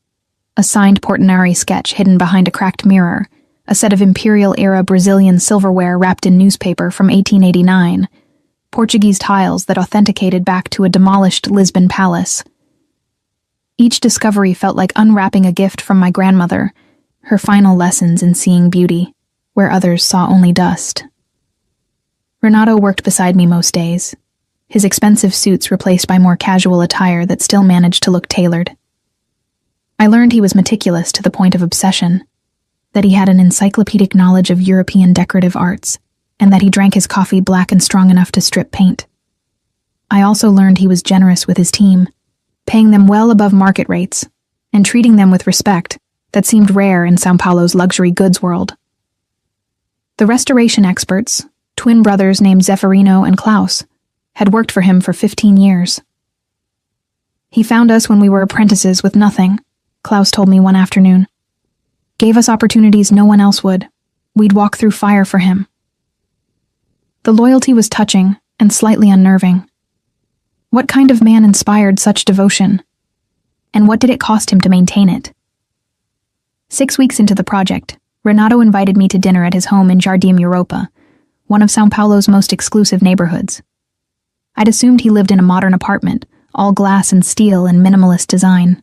A signed Portinari sketch hidden behind a cracked mirror, a set of imperial-era Brazilian silverware wrapped in newspaper from 1889, Portuguese tiles that authenticated back to a demolished Lisbon palace. Each discovery felt like unwrapping a gift from my grandmother, her final lessons in seeing beauty, where others saw only dust. Renato worked beside me most days, his expensive suits replaced by more casual attire that still managed to look tailored. I learned he was meticulous to the point of obsession, that he had an encyclopedic knowledge of European decorative arts, and that he drank his coffee black and strong enough to strip paint. I also learned he was generous with his team, paying them well above market rates, and treating them with respect that seemed rare in São Paulo's luxury goods world. The restoration experts, twin brothers named Zeferino and Klaus, had worked for him for 15 years. "He found us when we were apprentices with nothing," Klaus told me one afternoon. "Gave us opportunities no one else would. We'd walk through fire for him." The loyalty was touching and slightly unnerving. What kind of man inspired such devotion? And what did it cost him to maintain it? 6 weeks into the project, Renato invited me to dinner at his home in Jardim Europa, one of São Paulo's most exclusive neighborhoods. I'd assumed he lived in a modern apartment, all glass and steel and minimalist design.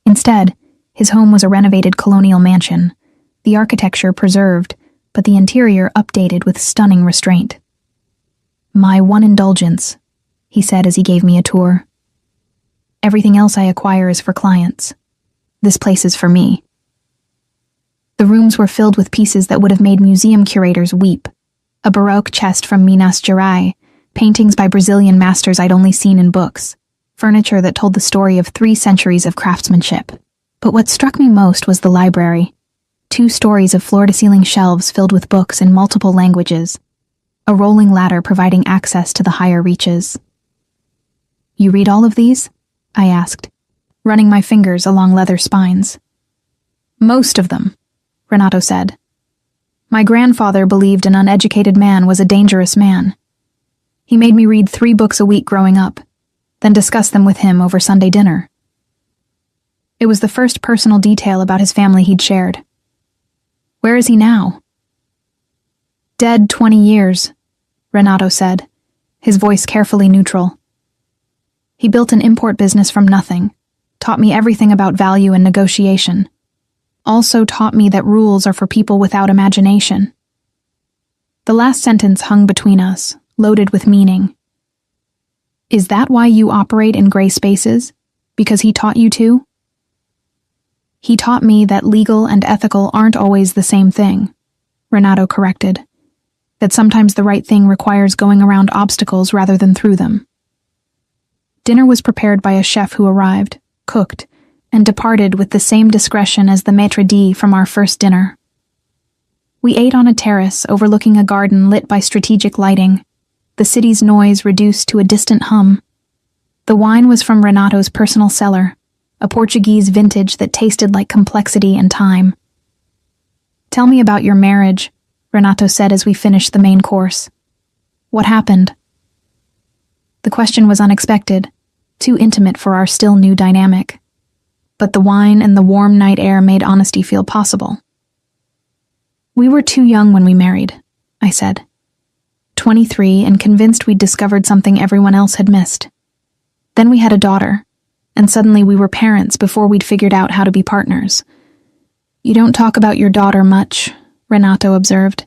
Instead, his home was a renovated colonial mansion, the architecture preserved, but the interior updated with stunning restraint. "My one indulgence," he said as he gave me a tour. "Everything else I acquire is for clients. This place is for me." The rooms were filled with pieces that would have made museum curators weep. A Baroque chest from Minas Gerais, paintings by Brazilian masters I'd only seen in books, furniture that told the story of 3 centuries of craftsmanship. But what struck me most was the library. 2 stories of floor-to-ceiling shelves filled with books in multiple languages, a rolling ladder providing access to the higher reaches. "You read all of these?" I asked, running my fingers along leather spines. "Most of them," Renato said. "My grandfather believed an uneducated man was a dangerous man. He made me read 3 books a week growing up, then discuss them with him over Sunday dinner." It was the first personal detail about his family he'd shared. "Where is he now?" "Dead 20 years, Renato said, his voice carefully neutral. "He built an import business from nothing, taught me everything about value and negotiation. Also taught me that rules are for people without imagination." The last sentence hung between us, loaded with meaning. "Is that why you operate in gray spaces? Because he taught you to?" "He taught me that legal and ethical aren't always the same thing," Renato corrected. that sometimes the right thing requires going around obstacles rather than through them. Dinner was prepared by a chef who arrived, cooked, and departed with the same discretion as the maître d' from our first dinner. We ate on a terrace overlooking a garden lit by strategic lighting, the city's noise reduced to a distant hum. The wine was from Renato's personal cellar, a Portuguese vintage that tasted like complexity and time. "Tell me about your marriage," Renato said as we finished the main course. "What happened?" The question was unexpected, too intimate for our still new dynamic. But the wine and the warm night air made honesty feel possible. "We were too young when we married," I said. 23 and convinced we'd discovered something everyone else had missed. Then we had a daughter, and suddenly we were parents before we'd figured out how to be partners. "You don't talk about your daughter much," Renato observed.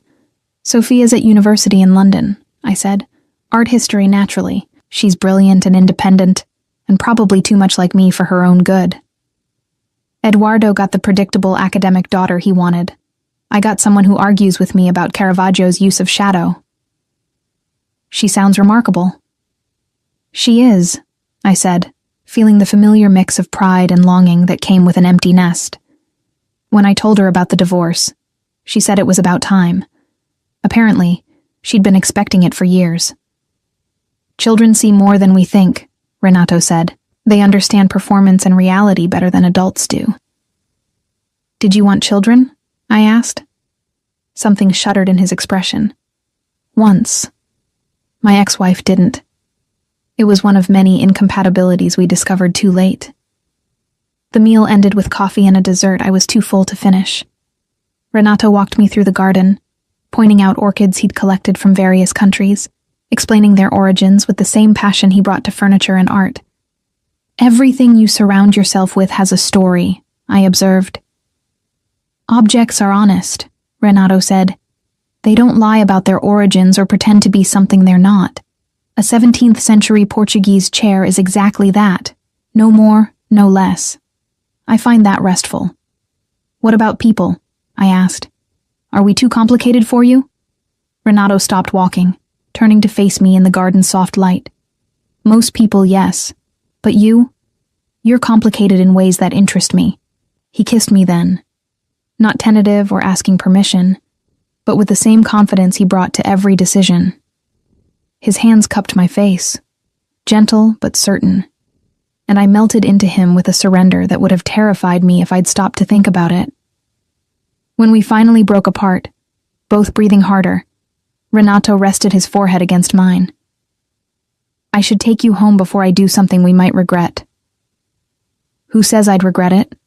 "Sophia's at university in London," I said. "Art history, naturally. She's brilliant and independent, and probably too much like me for her own good." Eduardo got the predictable academic daughter he wanted. I got someone who argues with me about Caravaggio's use of shadow. "She sounds remarkable." "She is," I said, feeling the familiar mix of pride and longing that came with an empty nest. When I told her about the divorce, she said it was about time. Apparently, she'd been expecting it for years. "Children see more than we think," Renato said. "They understand performance and reality better than adults do." "Did you want children?" I asked. Something shuddered in his expression. "Once. My ex-wife didn't. It was one of many incompatibilities we discovered too late." The meal ended with coffee and a dessert I was too full to finish. Renato walked me through the garden, pointing out orchids he'd collected from various countries, explaining their origins with the same passion he brought to furniture and art. "Everything you surround yourself with has a story," I observed. "Objects are honest," Renato said. "They don't lie about their origins or pretend to be something they're not. A 17th century Portuguese chair is exactly that. No more, no less. I find that restful." "What about people?" I asked. "Are we too complicated for you?" Renato stopped walking, turning to face me in the garden's soft light. "Most people, yes. But you're complicated in ways that interest me." He kissed me then. Not tentative or asking permission, but with the same confidence he brought to every decision. His hands cupped my face, gentle but certain, and I melted into him with a surrender that would have terrified me if I'd stopped to think about it. When we finally broke apart, both breathing harder, Renato rested his forehead against mine. "I should take you home before I do something we might regret." "Who says I'd regret it?"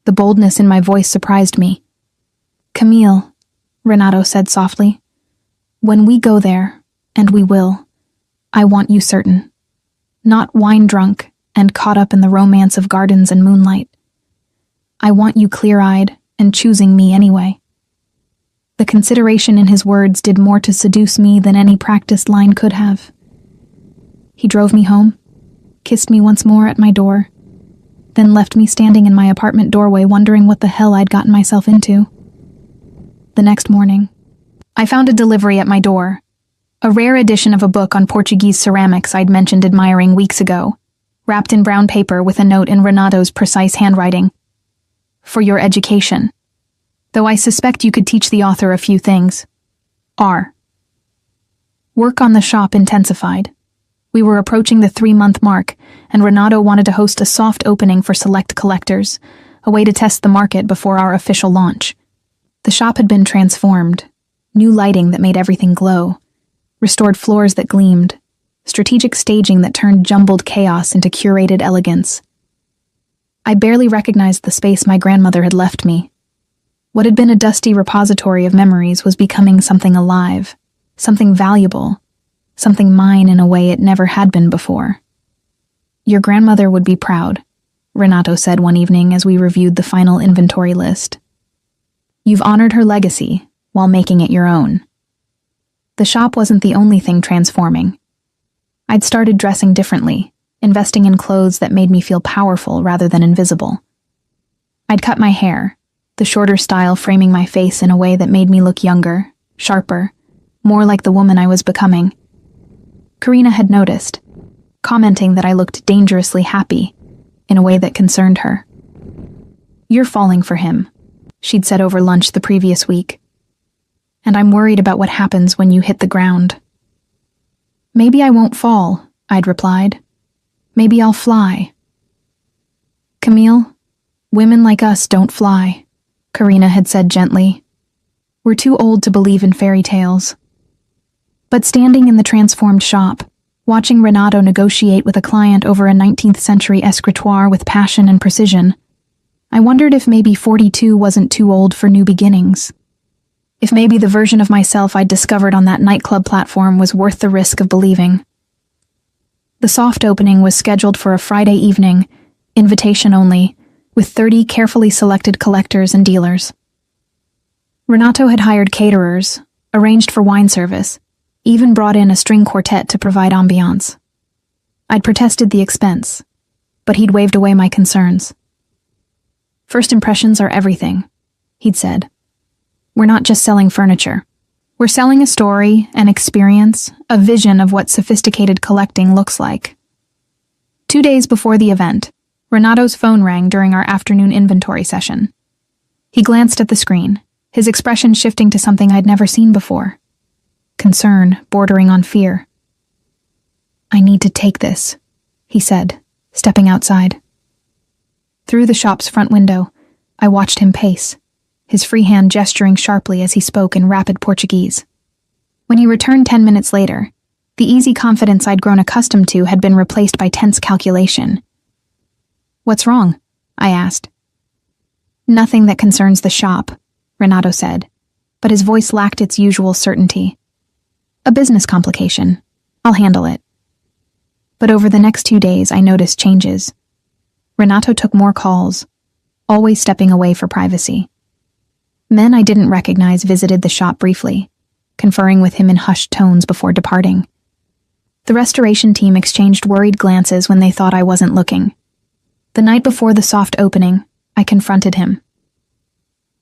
The boldness in my voice surprised me. "Camille," Renato said softly, "when we go there, and we will, I want you certain. Not wine-drunk and caught up in the romance of gardens and moonlight. I want you clear-eyed and choosing me anyway." The consideration in his words did more to seduce me than any practiced line could have. He drove me home, kissed me once more at my door, then left me standing in my apartment doorway wondering what the hell I'd gotten myself into. The next morning, I found a delivery at my door, a rare edition of a book on Portuguese ceramics I'd mentioned admiring weeks ago, wrapped in brown paper with a note in Renato's precise handwriting. "For your education. Though I suspect you could teach the author a few things. R." Work on the shop intensified. We were approaching the 3-month mark, and Renato wanted to host a soft opening for select collectors, a way to test the market before our official launch. The shop had been transformed, new lighting that made everything glow, restored floors that gleamed, strategic staging that turned jumbled chaos into curated elegance. I barely recognized the space my grandmother had left me. What had been a dusty repository of memories was becoming something alive, something valuable, something mine in a way it never had been before. "Your grandmother would be proud," Renato said one evening as we reviewed the final inventory list. "You've honored her legacy while making it your own." The shop wasn't the only thing transforming. I'd started dressing differently, investing in clothes that made me feel powerful rather than invisible. I'd cut my hair, the shorter style framing my face in a way that made me look younger, sharper, more like the woman I was becoming. Karina had noticed, commenting that I looked dangerously happy, in a way that concerned her. "You're falling for him," she'd said over lunch the previous week. "And I'm worried about what happens when you hit the ground." "Maybe I won't fall," I'd replied. "Maybe I'll fly." "Camille, women like us don't fly," Karina had said gently. "We're too old to believe in fairy tales." But standing in the transformed shop, watching Renato negotiate with a client over a 19th century escritoire with passion and precision, I wondered if maybe 42 wasn't too old for new beginnings. If maybe the version of myself I'd discovered on that nightclub platform was worth the risk of believing. The soft opening was scheduled for a Friday evening, invitation only, with 30 carefully selected collectors and dealers. Renato had hired caterers, arranged for wine service, even brought in a string quartet to provide ambiance. I'd protested the expense, but he'd waved away my concerns. "First impressions are everything," he'd said. "We're not just selling furniture. We're selling a story, an experience, a vision of what sophisticated collecting looks like." 2 days before the event, Renato's phone rang during our afternoon inventory session. He glanced at the screen, his expression shifting to something I'd never seen before. Concern bordering on fear. "I need to take this," he said, stepping outside. Through the shop's front window, I watched him pace, his free hand gesturing sharply as he spoke in rapid Portuguese. When he returned 10 minutes later, the easy confidence I'd grown accustomed to had been replaced by tense calculation. "What's wrong?" I asked. "Nothing that concerns the shop," Renato said, but his voice lacked its usual certainty. "A business complication. I'll handle it." But over the next 2 days, I noticed changes. Renato took more calls, always stepping away for privacy. Men I didn't recognize visited the shop briefly, conferring with him in hushed tones before departing. The restoration team exchanged worried glances when they thought I wasn't looking. The night before the soft opening, I confronted him.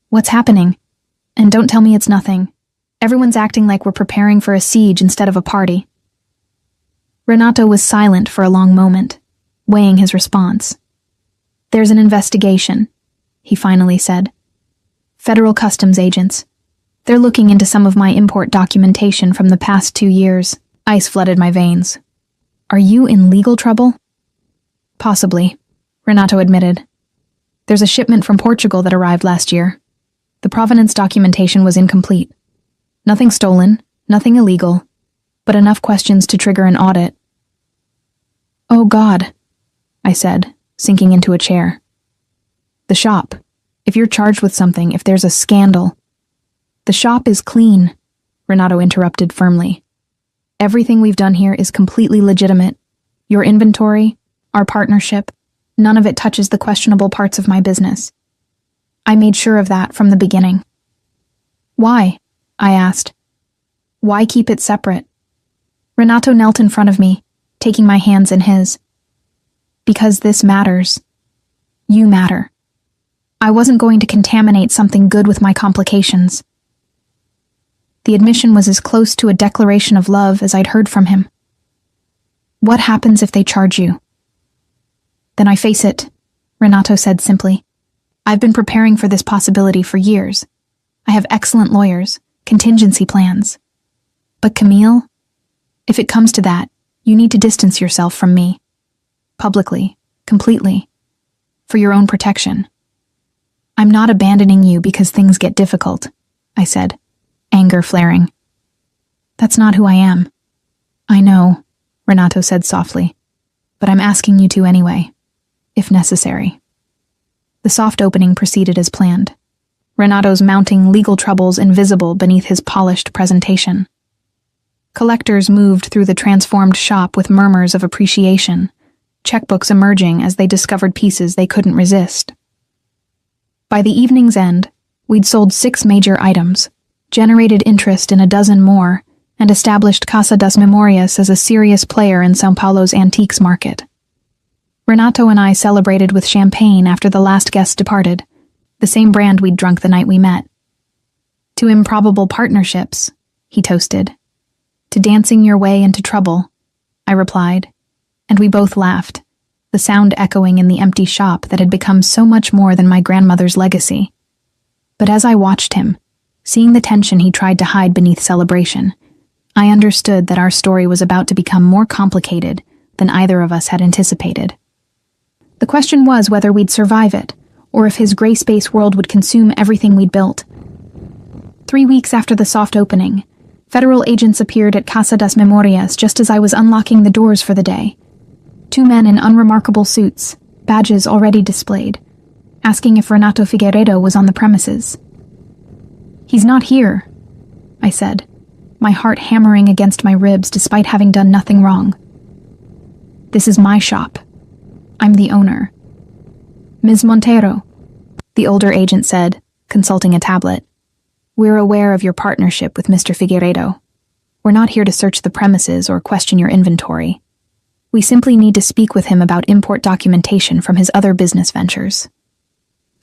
"What's happening? And don't tell me it's nothing. Everyone's acting like we're preparing for a siege instead of a party." Renato was silent for a long moment, weighing his response. "There's an investigation," he finally said. "Federal customs agents. They're looking into some of my import documentation from the past 2 years." Ice flooded my veins. "Are you in legal trouble?" "Possibly," Renato admitted. "There's a shipment from Portugal that arrived last year. The provenance documentation was incomplete. Nothing stolen, nothing illegal, but enough questions to trigger an audit." "Oh God," I said, sinking into a chair. "The shop. If you're charged with something, if there's a scandal—" "The shop is clean," Renato interrupted firmly. "Everything we've done here is completely legitimate. Your inventory, our partnership, none of it touches the questionable parts of my business. I made sure of that from the beginning." "Why?" I asked. "Why keep it separate?" Renato knelt in front of me, taking my hands in his. "Because this matters. You matter. I wasn't going to contaminate something good with my complications." The admission was as close to a declaration of love as I'd heard from him. "What happens if they charge you?" "Then I face it," Renato said simply. "I've been preparing for this possibility for years. I have excellent lawyers, contingency plans. But Camille, if it comes to that, you need to distance yourself from me. Publicly, completely. For your own protection." "I'm not abandoning you because things get difficult," I said, anger flaring. "That's not who I am." "I know," Renato said softly, "but I'm asking you to anyway, if necessary." The soft opening proceeded as planned, Renato's mounting legal troubles invisible beneath his polished presentation. Collectors moved through the transformed shop with murmurs of appreciation, checkbooks emerging as they discovered pieces they couldn't resist. By the evening's end, we'd sold 6 major items, generated interest in a dozen more, and established Casa das Memorias as a serious player in São Paulo's antiques market. Renato and I celebrated with champagne after the last guest departed, the same brand we'd drunk the night we met. "To improbable partnerships," he toasted. To dancing your way into trouble, I replied, and we both laughed, the sound echoing in the empty shop that had become so much more than my grandmother's legacy. But as I watched him, seeing the tension he tried to hide beneath celebration, I understood that our story was about to become more complicated than either of us had anticipated. The question was whether we'd survive it, or if his gray space world would consume everything we'd built. 3 weeks after the soft opening, federal agents appeared at Casa das Memorias just as I was unlocking the doors for the day. 2 men in unremarkable suits, badges already displayed, asking if Renato Figueiredo was on the premises. "He's not here," I said, my heart hammering against my ribs despite having done nothing wrong. "This is my shop. I'm the owner." "Ms. Montero," the older agent said, consulting a tablet, "we're aware of your partnership with Mr. Figueiredo. We're not here to search the premises or question your inventory. We simply need to speak with him about import documentation from his other business ventures."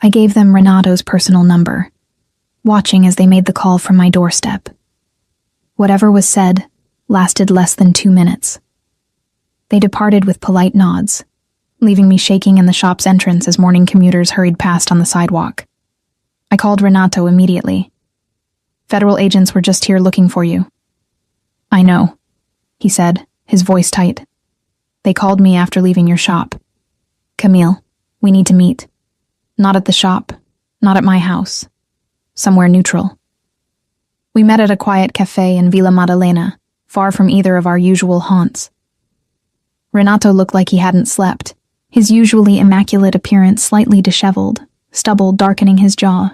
I gave them Renato's personal number, watching as they made the call from my doorstep. Whatever was said lasted less than 2 minutes. They departed with polite nods, leaving me shaking in the shop's entrance as morning commuters hurried past on the sidewalk. I called Renato immediately. "Federal agents were just here looking for you." "I know," he said, his voice tight. "They called me after leaving your shop. Camille, we need to meet. Not at the shop, not at my house. Somewhere neutral." We met at a quiet cafe in Villa Maddalena, far from either of our usual haunts. Renato looked like he hadn't slept, his usually immaculate appearance slightly disheveled, stubble darkening his jaw.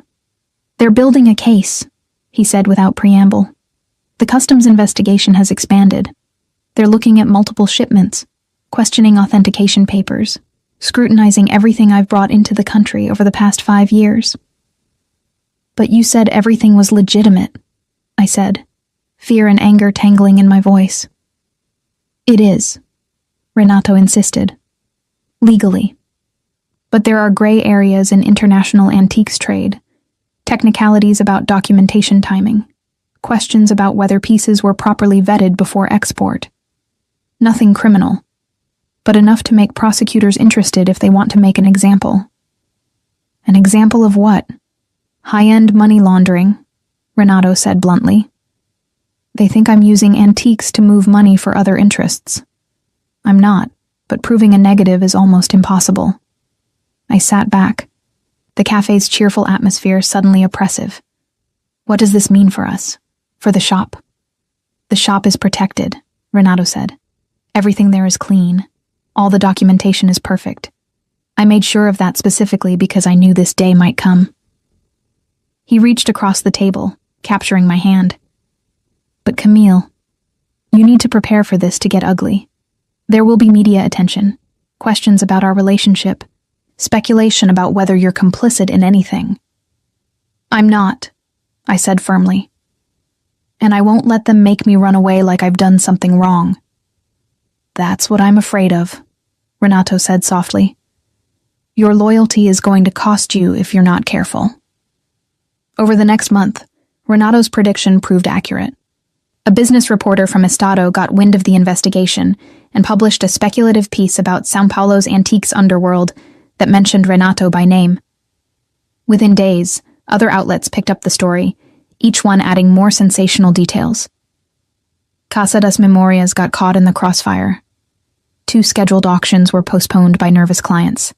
"They're building a case," he said without preamble. "The customs investigation has expanded. They're looking at multiple shipments, questioning authentication papers, scrutinizing everything I've brought into the country over the past 5 years." "But you said everything was legitimate," I said, fear and anger tangling in my voice. "It is," Renato insisted. "Legally. But there are gray areas in international antiques trade, technicalities about documentation timing, questions about whether pieces were properly vetted before export. Nothing criminal, but enough to make prosecutors interested if they want to make an example." "An example of what?" "High-end money laundering," Renato said bluntly. "They think I'm using antiques to move money for other interests. I'm not, but proving a negative is almost impossible." I sat back, the cafe's cheerful atmosphere suddenly oppressive. "What does this mean for us? For the shop?" "The shop is protected," Renato said. "Everything there is clean. All the documentation is perfect. I made sure of that specifically because I knew this day might come." He reached across the table, capturing my hand. "But Camille, you need to prepare for this to get ugly. There will be media attention, questions about our relationship, speculation about whether you're complicit in anything." "I'm not," I said firmly. "And I won't let them make me run away like I've done something wrong." "That's what I'm afraid of," Renato said softly. "Your loyalty is going to cost you if you're not careful." Over the next month, Renato's prediction proved accurate. A business reporter from Estado got wind of the investigation and published a speculative piece about São Paulo's antiques underworld that mentioned Renato by name. Within days, other outlets picked up the story, each one adding more sensational details. Casa das Memorias got caught in the crossfire. 2 scheduled auctions were postponed by nervous clients.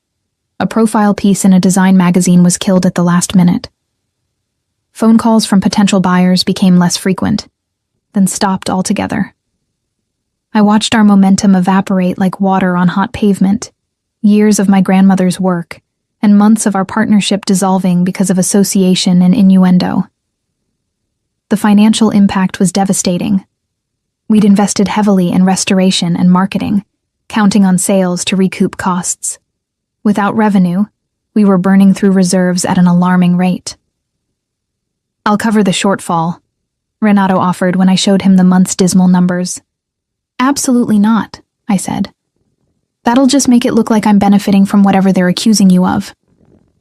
A profile piece in a design magazine was killed at the last minute. Phone calls from potential buyers became less frequent, then stopped altogether. I watched our momentum evaporate like water on hot pavement, years of my grandmother's work, and months of our partnership dissolving because of association and innuendo. The financial impact was devastating. We'd invested heavily in restoration and marketing, counting on sales to recoup costs. Without revenue, we were burning through reserves at an alarming rate. "I'll cover the shortfall," Renato offered when I showed him the month's dismal numbers. "Absolutely not," I said. "That'll just make it look like I'm benefiting from whatever they're accusing you of.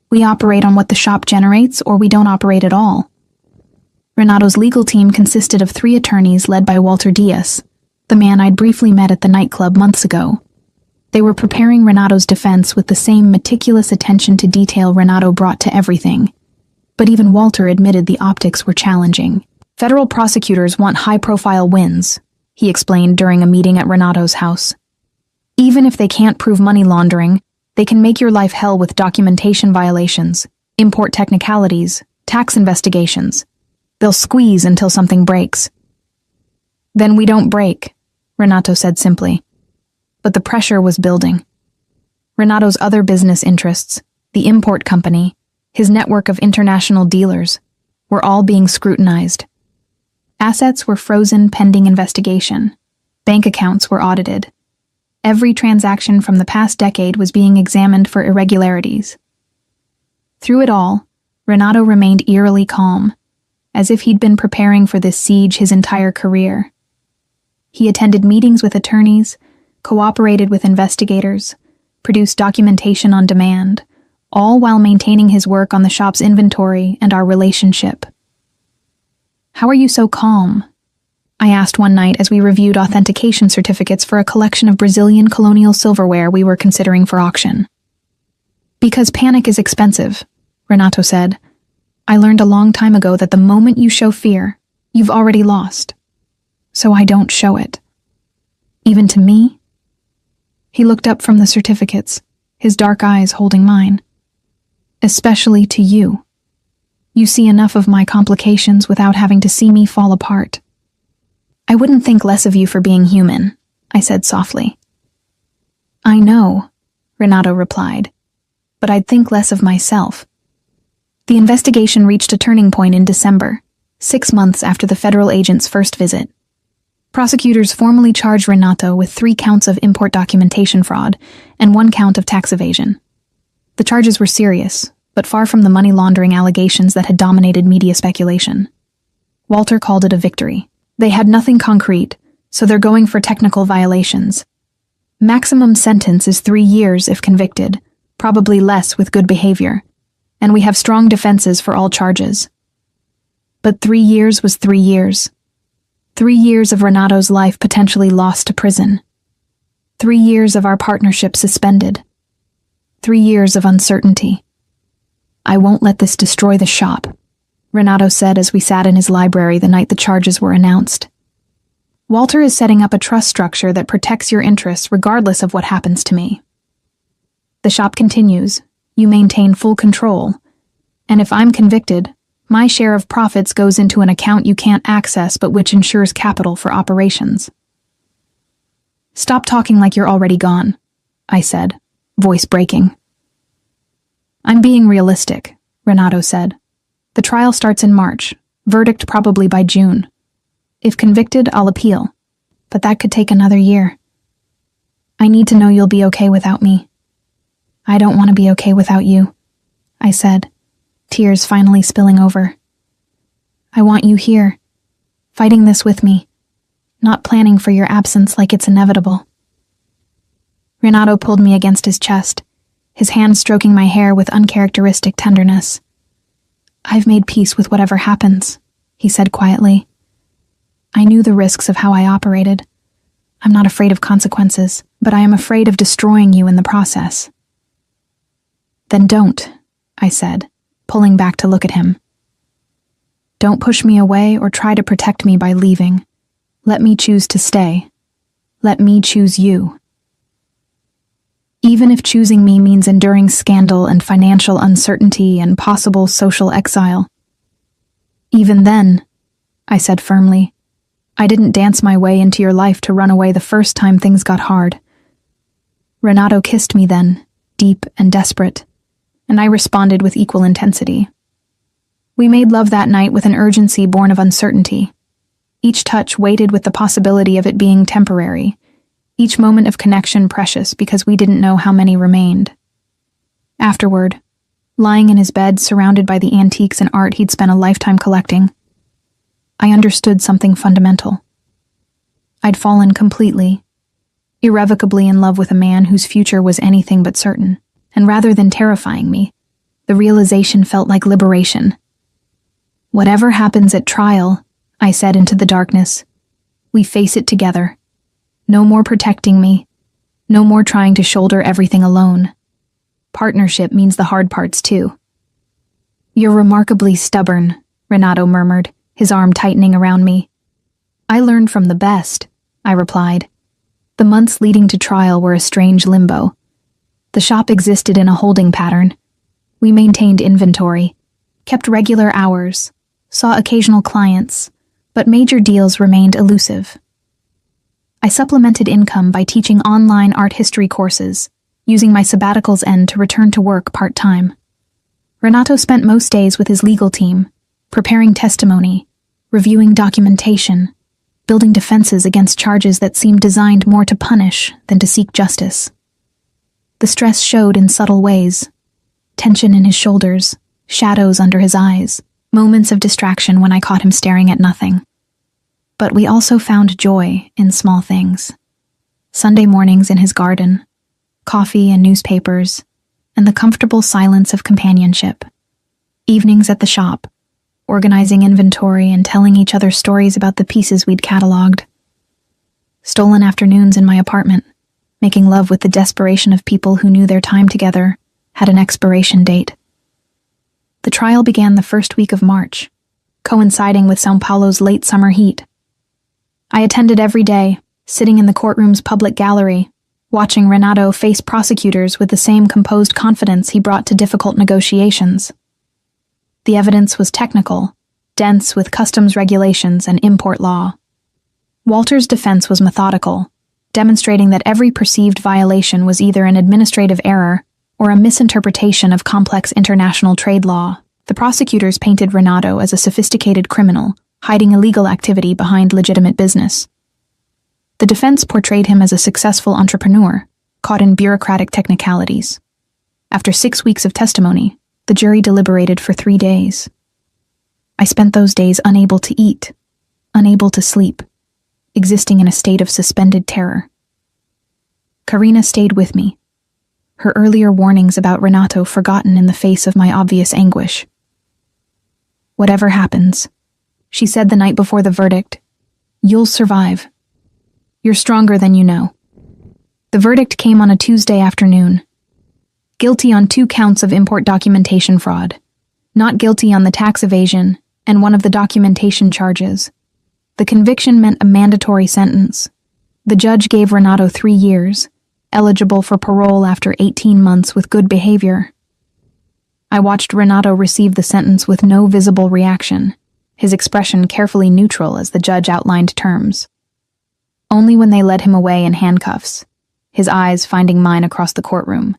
We operate on what the shop generates, or we don't operate at all." Renato's legal team consisted of 3 attorneys led by Walter Diaz, the man I'd briefly met at the nightclub months ago. They were preparing Renato's defense with the same meticulous attention to detail Renato brought to everything. But even Walter admitted the optics were challenging. Federal prosecutors want high-profile wins, he explained during a meeting at Renato's house. Even if they can't prove money laundering, they can make your life hell with documentation violations, import technicalities, tax investigations. They'll squeeze until something breaks. Then we don't break, Renato said simply. But the pressure was building. Renato's other business interests, the import company, his network of international dealers, were all being scrutinized. Assets were frozen pending investigation. Bank accounts were audited. Every transaction from the past decade was being examined for irregularities. Through it all, Renato remained eerily calm, as if he'd been preparing for this siege his entire career. He attended meetings with attorneys, cooperated with investigators, produced documentation on demand, all while maintaining his work on the shop's inventory and our relationship. "How are you so calm?" I asked one night as we reviewed authentication certificates for a collection of Brazilian colonial silverware we were considering for auction. "Because panic is expensive," Renato said. "I learned a long time ago that the moment you show fear, you've already lost. So I don't show it. Even to me?" He looked up from the certificates, his dark eyes holding mine. "Especially to you. You see enough of my complications without having to see me fall apart." "I wouldn't think less of you for being human," I said softly. "I know," Renato replied, "but I'd think less of myself." The investigation reached a turning point in December, 6 months after the federal agent's first visit. Prosecutors formally charged Renato with 3 counts of import documentation fraud and 1 count of tax evasion. The charges were serious, but far from the money laundering allegations that had dominated media speculation. Walter called it a victory. They had nothing concrete, so they're going for technical violations. Maximum sentence is 3 years if convicted, probably less with good behavior, and we have strong defenses for all charges. But 3 years was 3 years. 3 years of Renato's life potentially lost to prison. 3 years of our partnership suspended. 3 years of uncertainty. "I won't let this destroy the shop," Renato said as we sat in his library the night the charges were announced. "Walter is setting up a trust structure that protects your interests regardless of what happens to me. The shop continues. You maintain full control. And if I'm convicted, my share of profits goes into an account you can't access but which ensures capital for operations." "Stop talking like you're already gone," I said, voice breaking. "I'm being realistic," Renato said. "The trial starts in March, verdict probably by June. If convicted, I'll appeal, but that could take another year. I need to know you'll be okay without me." "I don't want to be okay without you," I said, tears finally spilling over. "I want you here, fighting this with me, not planning for your absence like it's inevitable." Renato pulled me against his chest, his hand stroking my hair with uncharacteristic tenderness. "I've made peace with whatever happens," he said quietly. "I knew the risks of how I operated. I'm not afraid of consequences, but I am afraid of destroying you in the process." "Then don't," I said, pulling back to look at him. "Don't push me away or try to protect me by leaving. Let me choose to stay. Let me choose you. Even if choosing me means enduring scandal and financial uncertainty and possible social exile." "Even then," I said firmly, "I didn't dance my way into your life to run away the first time things got hard." Renato kissed me then, deep and desperate, and I responded with equal intensity. We made love that night with an urgency born of uncertainty. Each touch weighted with the possibility of it being temporary, each moment of connection precious because we didn't know how many remained. Afterward, lying in his bed surrounded by the antiques and art he'd spent a lifetime collecting, I understood something fundamental. I'd fallen completely, irrevocably in love with a man whose future was anything but certain. And rather than terrifying me, the realization felt like liberation. Whatever happens at trial, I said into the darkness, we face it together. No more protecting me. No more trying to shoulder everything alone. Partnership means the hard parts too. You're remarkably stubborn, Renato murmured, his arm tightening around me. I learned from the best, I replied. The months leading to trial were a strange limbo. The shop existed in a holding pattern. We maintained inventory, kept regular hours, saw occasional clients, but major deals remained elusive. I supplemented income by teaching online art history courses, using my sabbatical's end to return to work part-time. Renato spent most days with his legal team, preparing testimony, reviewing documentation, building defenses against charges that seemed designed more to punish than to seek justice. The stress showed in subtle ways: tension in his shoulders, shadows under his eyes, moments of distraction when I caught him staring at nothing. But we also found joy in small things. Sunday mornings in his garden, coffee and newspapers, and the comfortable silence of companionship. Evenings at the shop, organizing inventory and telling each other stories about the pieces we'd cataloged. Stolen afternoons in my apartment, making love with the desperation of people who knew their time together had an expiration date. The trial began the first week of March, coinciding with São Paulo's late summer heat. I attended every day, sitting in the courtroom's public gallery, watching Renato face prosecutors with the same composed confidence he brought to difficult negotiations. The evidence was technical, dense with customs regulations and import law. Walter's defense was methodical, demonstrating that every perceived violation was either an administrative error or a misinterpretation of complex international trade law. The prosecutors painted Renato as a sophisticated criminal, hiding illegal activity behind legitimate business. The defense portrayed him as a successful entrepreneur, caught in bureaucratic technicalities. After 6 weeks of testimony, the jury deliberated for 3 days. I spent those days unable to eat, unable to sleep, existing in a state of suspended terror. Karina stayed with me, her earlier warnings about Renato forgotten in the face of my obvious anguish. Whatever happens, she said the night before the verdict, you'll survive. You're stronger than you know. The verdict came on a Tuesday afternoon. Guilty on 2 counts of import documentation fraud, not guilty on the tax evasion and one of the documentation charges. The conviction meant a mandatory sentence. The judge gave Renato 3 years, eligible for parole after 18 months with good behavior. I watched Renato receive the sentence with no visible reaction, his expression carefully neutral as the judge outlined terms. Only when they led him away in handcuffs, his eyes finding mine across the courtroom,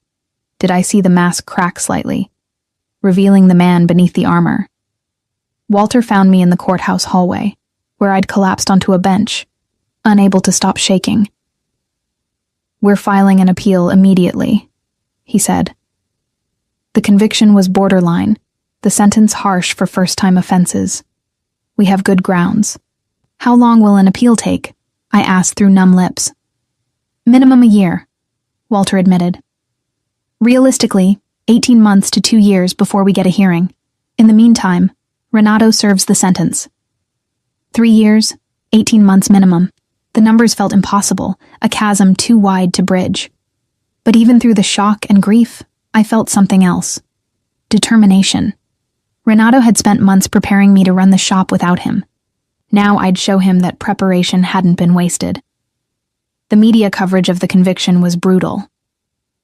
did I see the mask crack slightly, revealing the man beneath the armor. Walter found me in the courthouse hallway, where I'd collapsed onto a bench, unable to stop shaking. We're filing an appeal immediately, he said. The conviction was borderline, the sentence harsh for first-time offenses. We have good grounds. How long will an appeal take? I asked through numb lips. Minimum a year, Walter admitted. Realistically, 18 months to 2 years before we get a hearing. In the meantime, Renato serves the sentence. 3 years, 18 months minimum. The numbers felt impossible, a chasm too wide to bridge. But even through the shock and grief, I felt something else. Determination. Renato had spent months preparing me to run the shop without him. Now I'd show him that preparation hadn't been wasted. The media coverage of the conviction was brutal.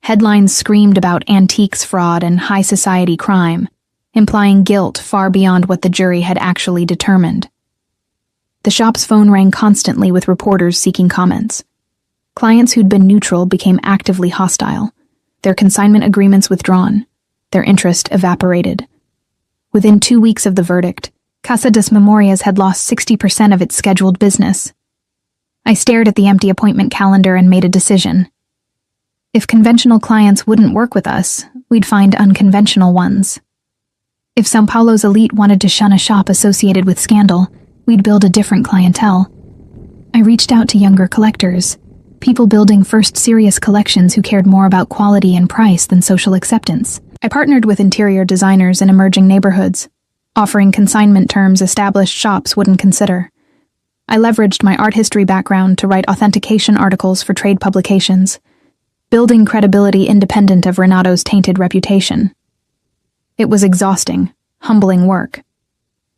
Headlines screamed about antiques fraud and high society crime, implying guilt far beyond what the jury had actually determined. The shop's phone rang constantly with reporters seeking comments. Clients who'd been neutral became actively hostile, their consignment agreements withdrawn, their interest evaporated. Within 2 weeks of the verdict, Casa das Memorias had lost 60% of its scheduled business. I stared at the empty appointment calendar and made a decision. If conventional clients wouldn't work with us, we'd find unconventional ones. If São Paulo's elite wanted to shun a shop associated with scandal, we'd build a different clientele. I reached out to younger collectors, people building first serious collections who cared more about quality and price than social acceptance. I partnered with interior designers in emerging neighborhoods, offering consignment terms established shops wouldn't consider. I leveraged my art history background to write authentication articles for trade publications, building credibility independent of Renato's tainted reputation. It was exhausting, humbling work.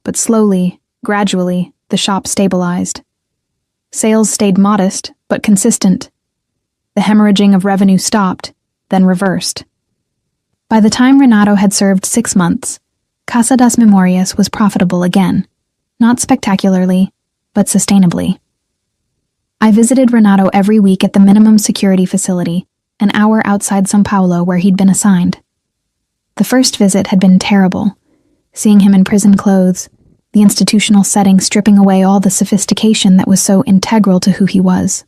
But slowly, gradually, the shop stabilized. Sales stayed modest, but consistent. The hemorrhaging of revenue stopped, then reversed. By the time Renato had served 6 months, Casa das Memorias was profitable again, not spectacularly, but sustainably. I visited Renato every week at the minimum security facility, an hour outside São Paulo where he'd been assigned. The first visit had been terrible, seeing him in prison clothes, the institutional setting stripping away all the sophistication that was so integral to who he was.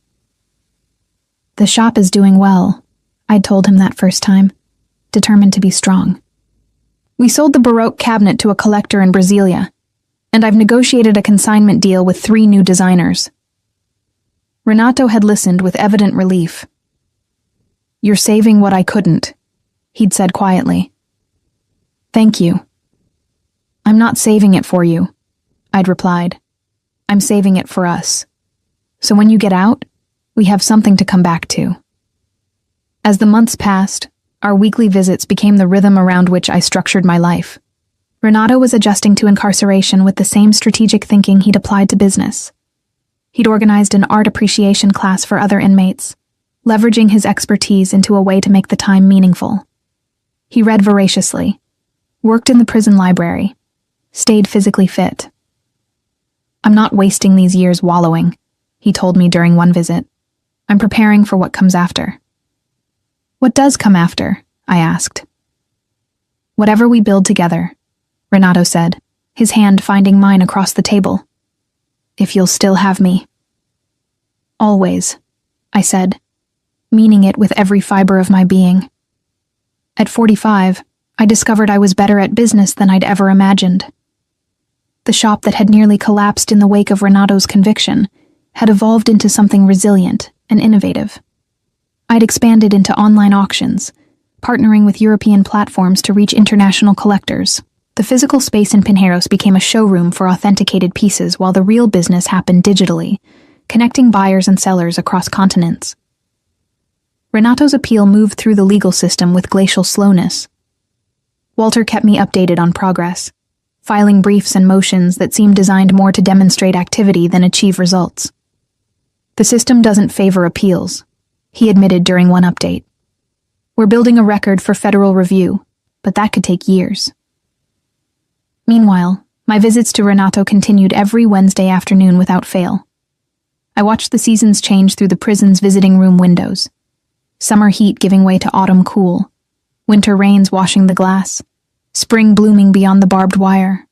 "The shop is doing well," I'd told him that first time, determined to be strong. "We sold the Baroque cabinet to a collector in Brasilia, and I've negotiated a consignment deal with 3 new designers." Renato had listened with evident relief. "You're saving what I couldn't," he'd said quietly. "Thank you." "I'm not saving it for you," I'd replied. "I'm saving it for us. So when you get out, we have something to come back to." As the months passed, our weekly visits became the rhythm around which I structured my life. Renato was adjusting to incarceration with the same strategic thinking he'd applied to business. He'd organized an art appreciation class for other inmates, leveraging his expertise into a way to make the time meaningful. He read voraciously, worked in the prison library, stayed physically fit. "I'm not wasting these years wallowing," he told me during one visit. "I'm preparing for what comes after." "What does come after?" I asked. "Whatever we build together," Renato said, his hand finding mine across the table. "If you'll still have me." "Always," I said, meaning it with every fiber of my being. At 45, I discovered I was better at business than I'd ever imagined. The shop that had nearly collapsed in the wake of Renato's conviction had evolved into something resilient and innovative. I'd expanded into online auctions, partnering with European platforms to reach international collectors. The physical space in Pinheiros became a showroom for authenticated pieces while the real business happened digitally, connecting buyers and sellers across continents. Renato's appeal moved through the legal system with glacial slowness. Walter kept me updated on progress, filing briefs and motions that seemed designed more to demonstrate activity than achieve results. "The system doesn't favor appeals," he admitted during one update. "We're building a record for federal review, but that could take years." Meanwhile, my visits to Renato continued every Wednesday afternoon without fail. I watched the seasons change through the prison's visiting room windows. Summer heat giving way to autumn cool, winter rains washing the glass, spring blooming beyond the barbed wire.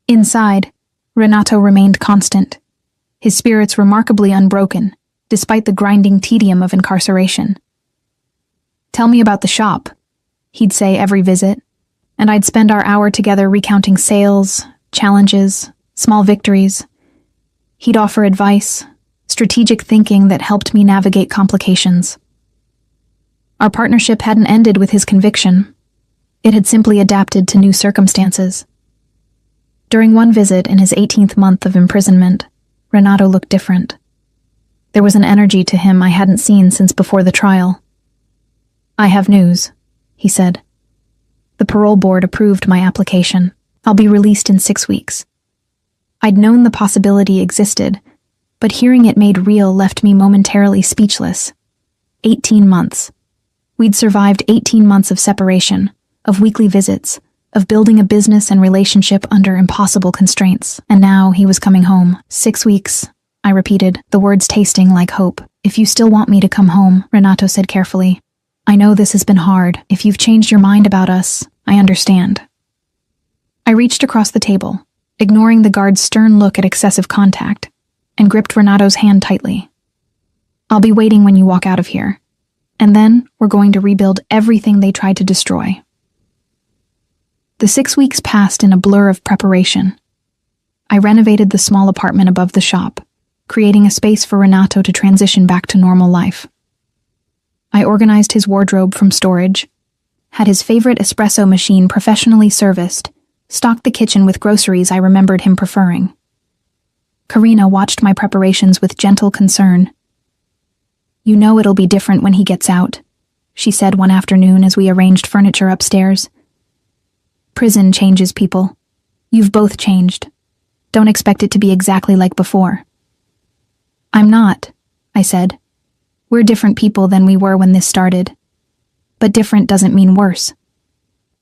Inside, Renato remained constant, his spirits remarkably unbroken, despite the grinding tedium of incarceration. "Tell me about the shop," he'd say every visit, and I'd spend our hour together recounting sales, challenges, small victories. He'd offer advice, strategic thinking that helped me navigate complications. Our partnership hadn't ended with his conviction. It had simply adapted to new circumstances. During one visit in his 18th month of imprisonment, Renato looked different. There was an energy to him I hadn't seen since before the trial. "I have news," he said. "The parole board approved my application. I'll be released in 6 weeks." I'd known the possibility existed, but hearing it made real left me momentarily speechless. 18 months. We'd survived 18 months of separation, of weekly visits, of building a business and relationship under impossible constraints, and now he was coming home. 6 weeks, I repeated, the words tasting like hope. "If you still want me to come home," Renato said carefully. "I know this has been hard. If you've changed your mind about us, I understand." I reached across the table, ignoring the guard's stern look at excessive contact, and gripped Renato's hand tightly. "I'll be waiting when you walk out of here, and then we're going to rebuild everything they tried to destroy." The 6 weeks passed in a blur of preparation. I renovated the small apartment above the shop, creating a space for Renato to transition back to normal life. I organized his wardrobe from storage, had his favorite espresso machine professionally serviced, stocked the kitchen with groceries I remembered him preferring. Karina watched my preparations with gentle concern. "You know it'll be different when he gets out," she said one afternoon as we arranged furniture upstairs. "Prison changes people. You've both changed. Don't expect it to be exactly like before." "I'm not," I said. "We're different people than we were when this started. But different doesn't mean worse."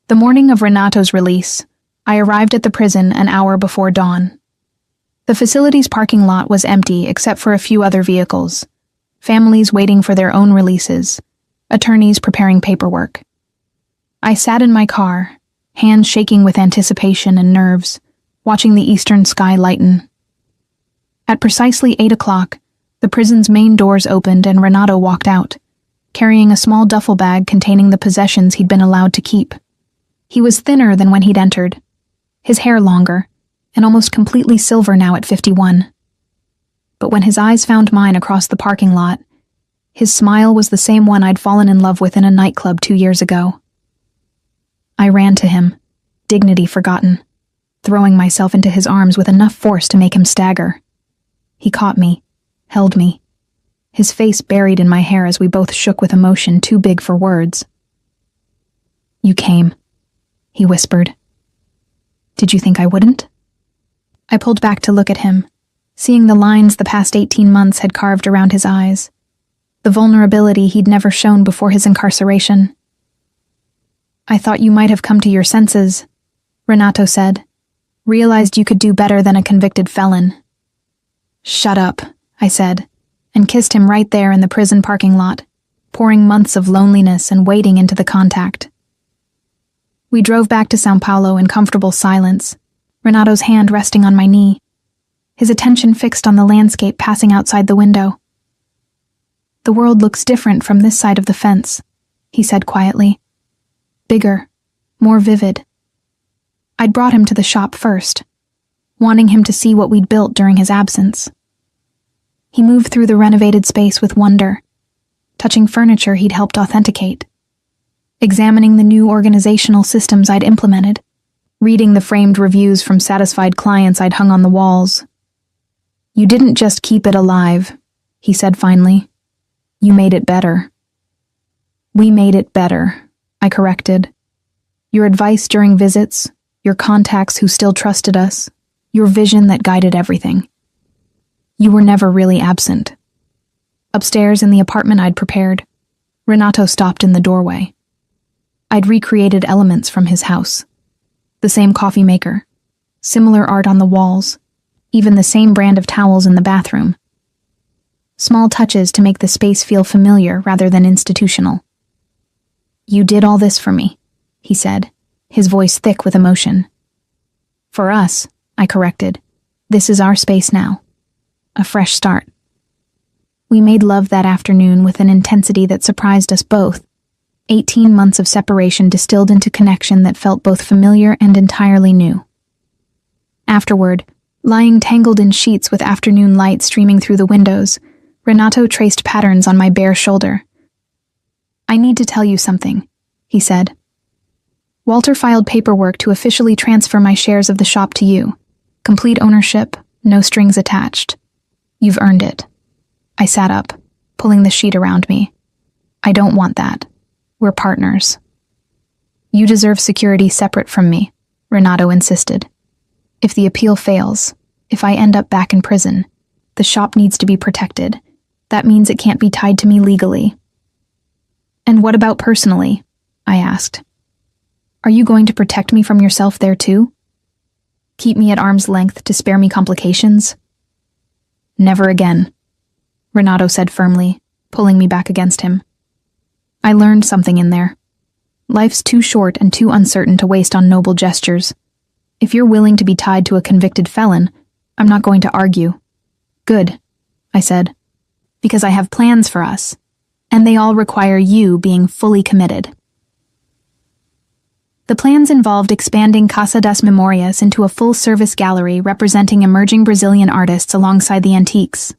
The morning of Renato's release, I arrived at the prison an hour before dawn. The facility's parking lot was empty except for a few other vehicles, families waiting for their own releases, attorneys preparing paperwork. I sat in my car, hands shaking with anticipation and nerves, watching the eastern sky lighten. At precisely 8 o'clock, the prison's main doors opened and Renato walked out, carrying a small duffel bag containing the possessions he'd been allowed to keep. He was thinner than when he'd entered, his hair longer, and almost completely silver now at 51. But when his eyes found mine across the parking lot, his smile was the same one I'd fallen in love with in a nightclub 2 years ago. I ran to him, dignity forgotten, throwing myself into his arms with enough force to make him stagger. He caught me, held me, his face buried in my hair as we both shook with emotion too big for words. "You came," he whispered. "Did you think I wouldn't?" I pulled back to look at him, seeing the lines the past 18 months had carved around his eyes, the vulnerability he'd never shown before his incarceration. "I thought you might have come to your senses," Renato said. "Realized you could do better than a convicted felon." "Shut up," I said, and kissed him right there in the prison parking lot, pouring months of loneliness and waiting into the contact. We drove back to São Paulo in comfortable silence, Renato's hand resting on my knee, his attention fixed on the landscape passing outside the window. "The world looks different from this side of the fence," he said quietly. "Bigger, more vivid." I'd brought him to the shop first, wanting him to see what we'd built during his absence. He moved through the renovated space with wonder, touching furniture he'd helped authenticate, examining the new organizational systems I'd implemented, reading the framed reviews from satisfied clients I'd hung on the walls. "You didn't just keep it alive," he said finally. "You made it better." "We made it better," I corrected. "Your advice during visits, your contacts who still trusted us, your vision that guided everything. You were never really absent." Upstairs in the apartment I'd prepared, Renato stopped in the doorway. I'd recreated elements from his house. The same coffee maker, similar art on the walls, even the same brand of towels in the bathroom. Small touches to make the space feel familiar rather than institutional. "You did all this for me," he said, his voice thick with emotion. "For us," I corrected. "This is our space now. A fresh start." We made love that afternoon with an intensity that surprised us both. 18 months of separation distilled into connection that felt both familiar and entirely new. Afterward, lying tangled in sheets with afternoon light streaming through the windows, Renato traced patterns on my bare shoulder. "I need to tell you something," he said. "Walter filed paperwork to officially transfer my shares of the shop to you. Complete ownership, no strings attached. You've earned it." I sat up, pulling the sheet around me. "I don't want that. We're partners." "You deserve security separate from me," Renato insisted. "If the appeal fails, if I end up back in prison, the shop needs to be protected. That means it can't be tied to me legally." "And what about personally?" I asked. "Are you going to protect me from yourself there too? Keep me at arm's length to spare me complications?" "Never again," Renato said firmly, pulling me back against him. I learned something in there. Life's too short and too uncertain to waste on noble gestures. If you're willing to be tied to a convicted felon, I'm not going to argue. "Good," I said, "because I have plans for us, and they all require you being fully committed." The plans involved expanding Casa das Memorias into a full-service gallery representing emerging Brazilian artists alongside the antiques.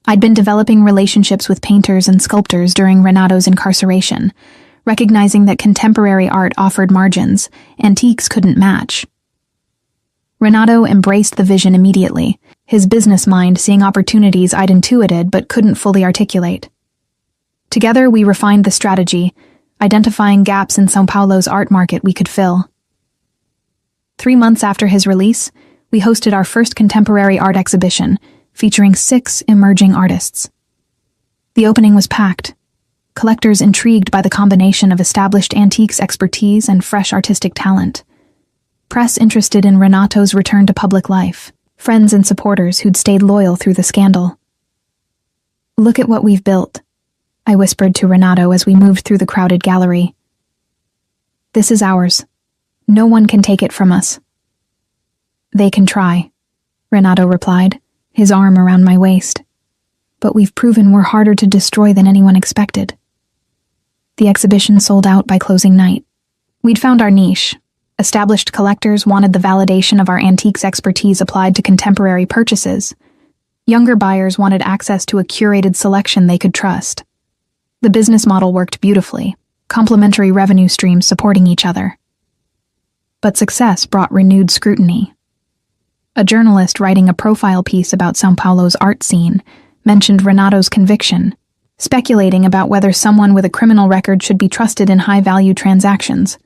I'd been developing relationships with painters and sculptors during Renato's incarceration, recognizing that contemporary art offered margins antiques couldn't match. Renato embraced the vision immediately, his business mind seeing opportunities I'd intuited but couldn't fully articulate. Together, we refined the strategy, identifying gaps in São Paulo's art market we could fill. 3 months after his release, we hosted our first contemporary art exhibition, featuring 6 emerging artists. The opening was packed, collectors intrigued by the combination of established antiques expertise and fresh artistic talent. Press interested in Renato's return to public life, friends and supporters who'd stayed loyal through the scandal. "Look at what we've built," I whispered to Renato as we moved through the crowded gallery. "This is ours. No one can take it from us." "They can try," Renato replied, his arm around my waist. "But we've proven we're harder to destroy than anyone expected." The exhibition sold out by closing night. We'd found our niche. Established collectors wanted the validation of our antiques expertise applied to contemporary purchases. Younger buyers wanted access to a curated selection they could trust. The business model worked beautifully, complementary revenue streams supporting each other. But success brought renewed scrutiny. A journalist writing a profile piece about São Paulo's art scene mentioned Renato's conviction, speculating about whether someone with a criminal record should be trusted in high-value transactions.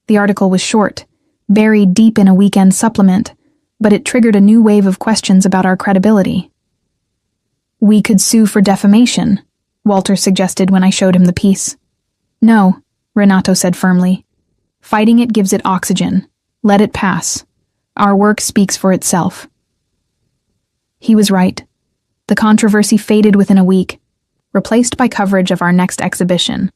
The article was short, buried deep in a weekend supplement, but it triggered a new wave of questions about our credibility. "We could sue for defamation," Walter suggested when I showed him the piece. "No," Renato said firmly. "Fighting it gives it oxygen. Let it pass. Our work speaks for itself." He was right. The controversy faded within a week, replaced by coverage of our next exhibition.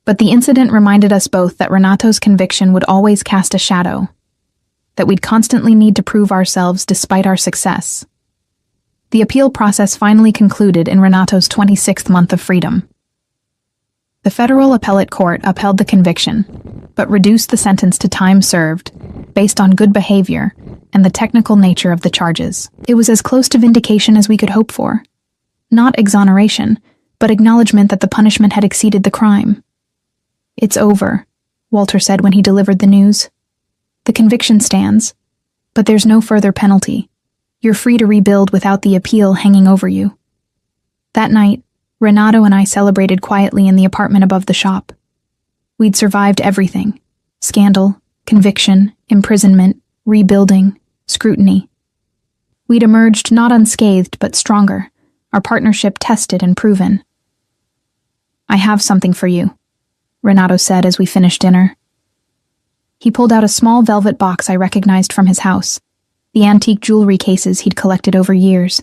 But the incident reminded us both that Renato's conviction would always cast a shadow, that we'd constantly need to prove ourselves despite our success. The appeal process finally concluded in Renato's 26th month of freedom. The federal appellate court upheld the conviction, but reduced the sentence to time served, based on good behavior and the technical nature of the charges. It was as close to vindication as we could hope for. Not exoneration, but acknowledgement that the punishment had exceeded the crime. "It's over," Walter said when he delivered the news. "The conviction stands, but there's no further penalty. You're free to rebuild without the appeal hanging over you." That night, Renato and I celebrated quietly in the apartment above the shop. We'd survived everything: scandal, conviction, imprisonment, rebuilding, scrutiny. We'd emerged not unscathed but stronger, our partnership tested and proven. "I have something for you," Renato said as we finished dinner. He pulled out a small velvet box I recognized from his house, the antique jewelry cases he'd collected over years.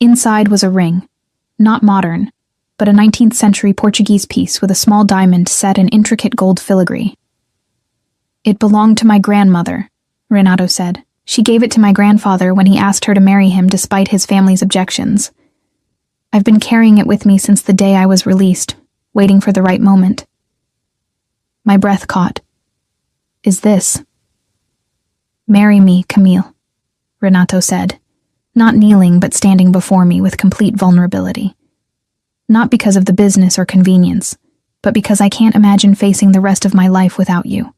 Inside was a ring, not modern, but a 19th century Portuguese piece with a small diamond set in intricate gold filigree. "It belonged to my grandmother," Renato said. "She gave it to my grandfather when he asked her to marry him despite his family's objections. I've been carrying it with me since the day I was released, waiting for the right moment." My breath caught. "Is this?" "Marry me, Camille," Renato said, not kneeling but standing before me with complete vulnerability. "Not because of the business or convenience, but because I can't imagine facing the rest of my life without you.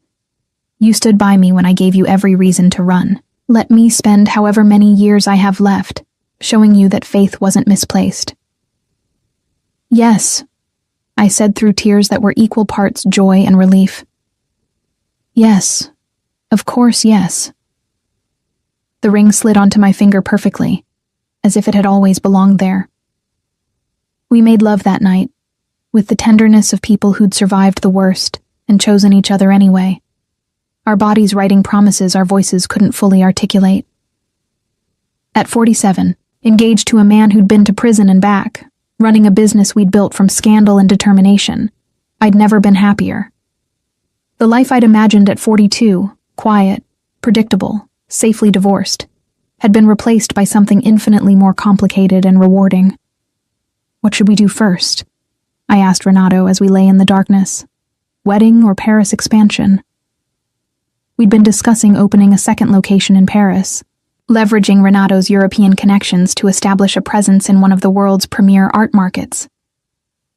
You stood by me when I gave you every reason to run. Let me spend however many years I have left, showing you that faith wasn't misplaced." "Yes," I said through tears that were equal parts joy and relief. "Yes, of course, yes." The ring slid onto my finger perfectly, as if it had always belonged there. We made love that night, with the tenderness of people who'd survived the worst and chosen each other anyway. Our bodies writing promises our voices couldn't fully articulate. At 47, engaged to a man who'd been to prison and back, running a business we'd built from scandal and determination, I'd never been happier. The life I'd imagined at 42, quiet, predictable, safely divorced, had been replaced by something infinitely more complicated and rewarding. "What should we do first?" I asked Renato as we lay in the darkness. "Wedding or Paris expansion?" We'd been discussing opening a second location in Paris, leveraging Renato's European connections to establish a presence in one of the world's premier art markets.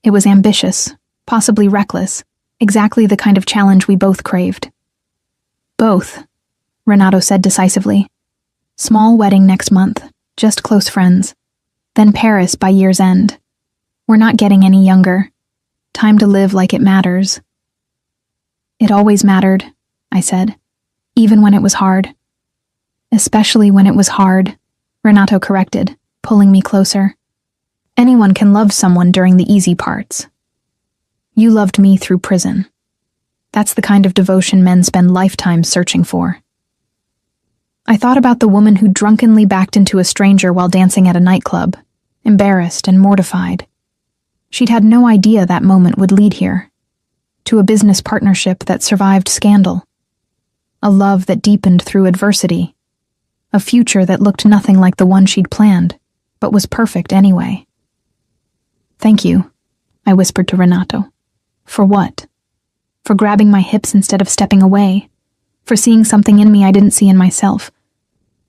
It was ambitious, possibly reckless, exactly the kind of challenge we both craved. Both, Renato said decisively. Small wedding next month, just close friends. Then Paris by year's end. We're not getting any younger. Time to live like it matters. It always mattered, I said, even when it was hard. Especially when it was hard, Renato corrected, pulling me closer. Anyone can love someone during the easy parts. You loved me through prison. That's the kind of devotion men spend lifetimes searching for. I thought about the woman who drunkenly backed into a stranger while dancing at a nightclub, embarrassed and mortified. She'd had no idea that moment would lead here, to a business partnership that survived scandal, a love that deepened through adversity, a future that looked nothing like the one she'd planned, but was perfect anyway. Thank you, I whispered to Renato. For what? For grabbing my hips instead of stepping away, for seeing something in me I didn't see in myself,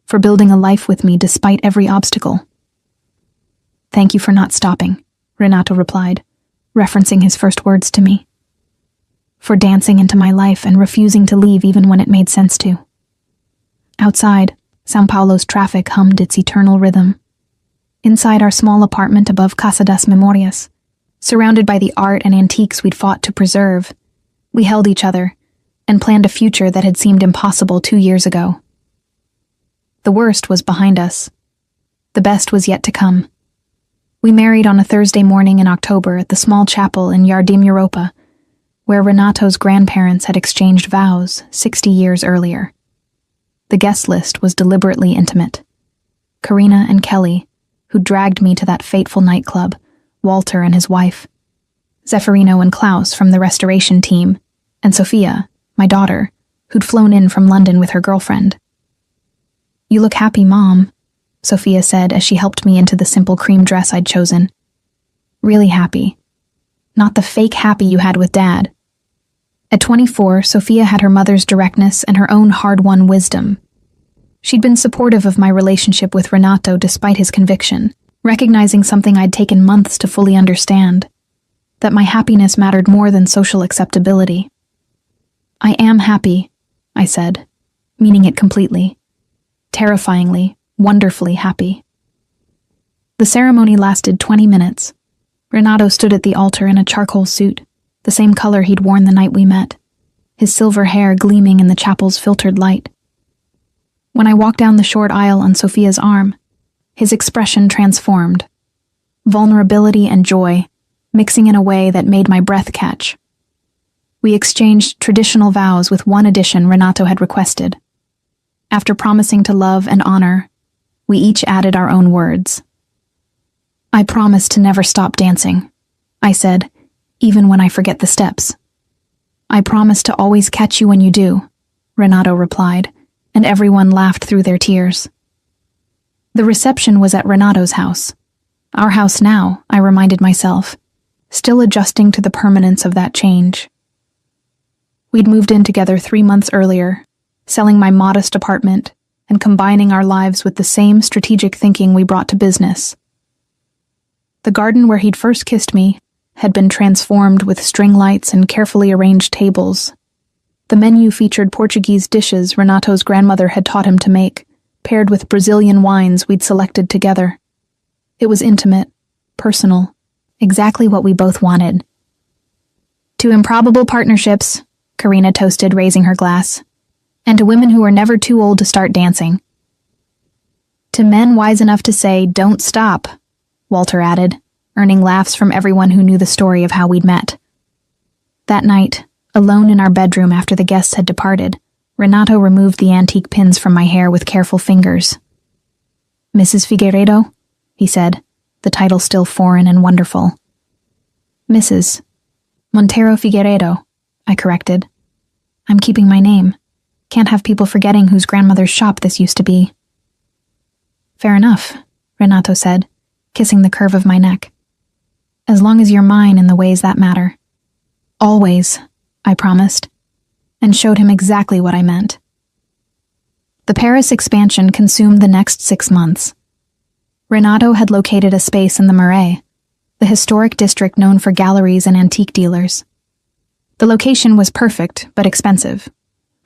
for building a life with me despite every obstacle. Thank you for not stopping, Renato replied, referencing his first words to me. For dancing into my life and refusing to leave even when it made sense to. Outside, São Paulo's traffic hummed its eternal rhythm. Inside our small apartment above Casa das Memorias, surrounded by the art and antiques we'd fought to preserve, we held each other and planned a future that had seemed impossible 2 years ago. The worst was behind us. The best was yet to come. We married on a Thursday morning in October at the small chapel in Jardim Europa, where Renato's grandparents had exchanged vows 60 years earlier. The guest list was deliberately intimate. Karina and Kelly, who dragged me to that fateful nightclub, Walter and his wife, Zeffirino and Klaus from the restoration team, and Sophia, my daughter, who'd flown in from London with her girlfriend. You look happy, Mom, Sophia said as she helped me into the simple cream dress I'd chosen. Really happy. Not the fake happy you had with Dad. At 24, Sophia had her mother's directness and her own hard-won wisdom. She'd been supportive of my relationship with Renato despite his conviction, recognizing something I'd taken months to fully understand, that my happiness mattered more than social acceptability. I am happy, I said, meaning it completely. Terrifyingly, wonderfully happy. The ceremony lasted 20 minutes. Renato stood at the altar in a charcoal suit, the same color he'd worn the night we met, his silver hair gleaming in the chapel's filtered light. When I walked down the short aisle on Sophia's arm, his expression transformed. Vulnerability and joy, mixing in a way that made my breath catch. We exchanged traditional vows with one addition Renato had requested. After promising to love and honor, we each added our own words. I promise to never stop dancing, I said, even when I forget the steps. I promise to always catch you when you do, Renato replied, and everyone laughed through their tears. The reception was at Renato's house. Our house now, I reminded myself, still adjusting to the permanence of that change. We'd moved in together 3 months earlier, selling my modest apartment and combining our lives with the same strategic thinking we brought to business. The garden where he'd first kissed me had been transformed with string lights and carefully arranged tables. The menu featured Portuguese dishes Renato's grandmother had taught him to make, paired with Brazilian wines we'd selected together. It was intimate, personal, exactly what we both wanted. To improbable partnerships, Karina toasted, raising her glass, and to women who were never too old to start dancing. To men wise enough to say, "Don't stop," Walter added, earning laughs from everyone who knew the story of how we'd met. That night, alone in our bedroom after the guests had departed, Renato removed the antique pins from my hair with careful fingers. "Mrs. Figueiredo?" he said, the title still foreign and wonderful. "Mrs. Montero Figueiredo," I corrected. "I'm keeping my name. Can't have people forgetting whose grandmother's shop this used to be." "Fair enough," Renato said, kissing the curve of my neck. "As long as you're mine in the ways that matter." "Always," I promised, and showed him exactly what I meant. The Paris expansion consumed the next 6 months. Renato had located a space in the Marais, the historic district known for galleries and antique dealers. The location was perfect, but expensive,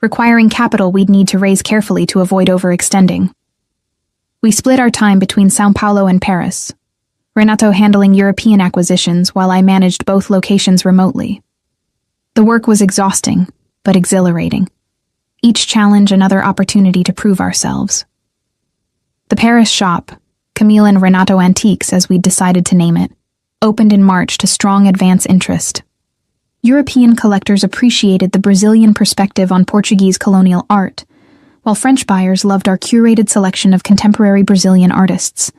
requiring capital we'd need to raise carefully to avoid overextending. We split our time between São Paulo and Paris, Renato handling European acquisitions while I managed both locations remotely. The work was exhausting, but exhilarating. Each challenge another opportunity to prove ourselves. The Paris shop, Camille and Renato Antiques as we'd decided to name it, opened in March to strong advance interest. European collectors appreciated the Brazilian perspective on Portuguese colonial art, while French buyers loved our curated selection of contemporary Brazilian artists.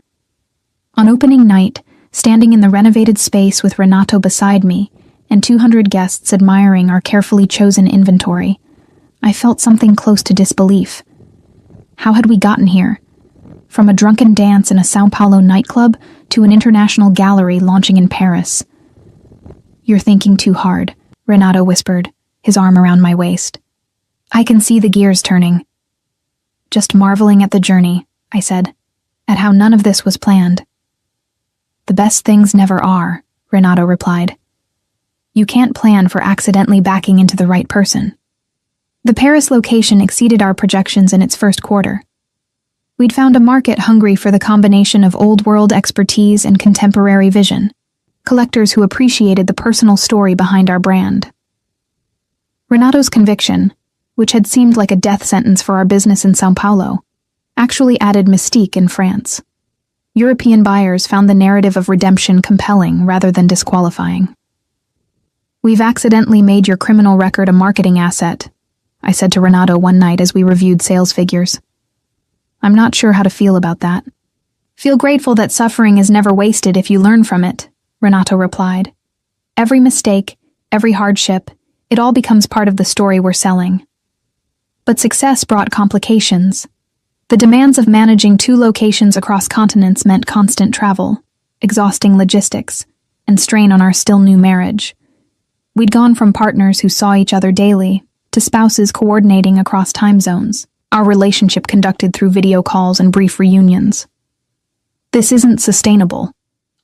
On opening night, standing in the renovated space with Renato beside me and 200 guests admiring our carefully chosen inventory, I felt something close to disbelief. How had we gotten here? From a drunken dance in a São Paulo nightclub to an international gallery launching in Paris. "You're thinking too hard," Renato whispered, his arm around my waist. "I can see the gears turning." "Just marveling at the journey," I said, "at how none of this was planned." "The best things never are," Renato replied. "You can't plan for accidentally backing into the right person." The Paris location exceeded our projections in its first quarter. We'd found a market hungry for the combination of old-world expertise and contemporary vision, collectors who appreciated the personal story behind our brand. Renato's conviction, which had seemed like a death sentence for our business in São Paulo, actually added mystique in France. European buyers found the narrative of redemption compelling rather than disqualifying. "We've accidentally made your criminal record a marketing asset," I said to Renato one night as we reviewed sales figures. "I'm not sure how to feel about that." "Feel grateful that suffering is never wasted if you learn from it," Renato replied. "Every mistake, every hardship, it all becomes part of the story we're selling." But success brought complications. The demands of managing 2 locations across continents meant constant travel, exhausting logistics, and strain on our still-new marriage. We'd gone from partners who saw each other daily to spouses coordinating across time zones, our relationship conducted through video calls and brief reunions. "This isn't sustainable,"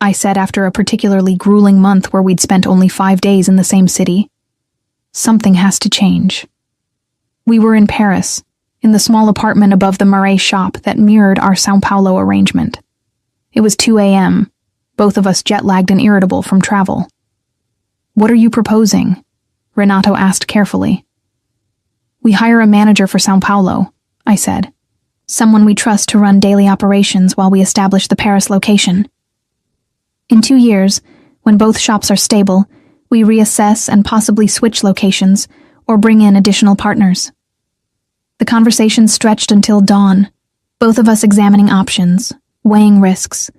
I said after a particularly grueling month where we'd spent only 5 days in the same city. "Something has to change." We were in Paris, in the small apartment above the Marais shop that mirrored our São Paulo arrangement. It was 2 a.m., both of us jet-lagged and irritable from travel. "What are you proposing?" Renato asked carefully. "We hire a manager for São Paulo," I said. "Someone we trust to run daily operations while we establish the Paris location. In 2 years, when both shops are stable, we reassess and possibly switch locations or bring in additional partners." The conversation stretched until dawn, both of us examining options, weighing risks,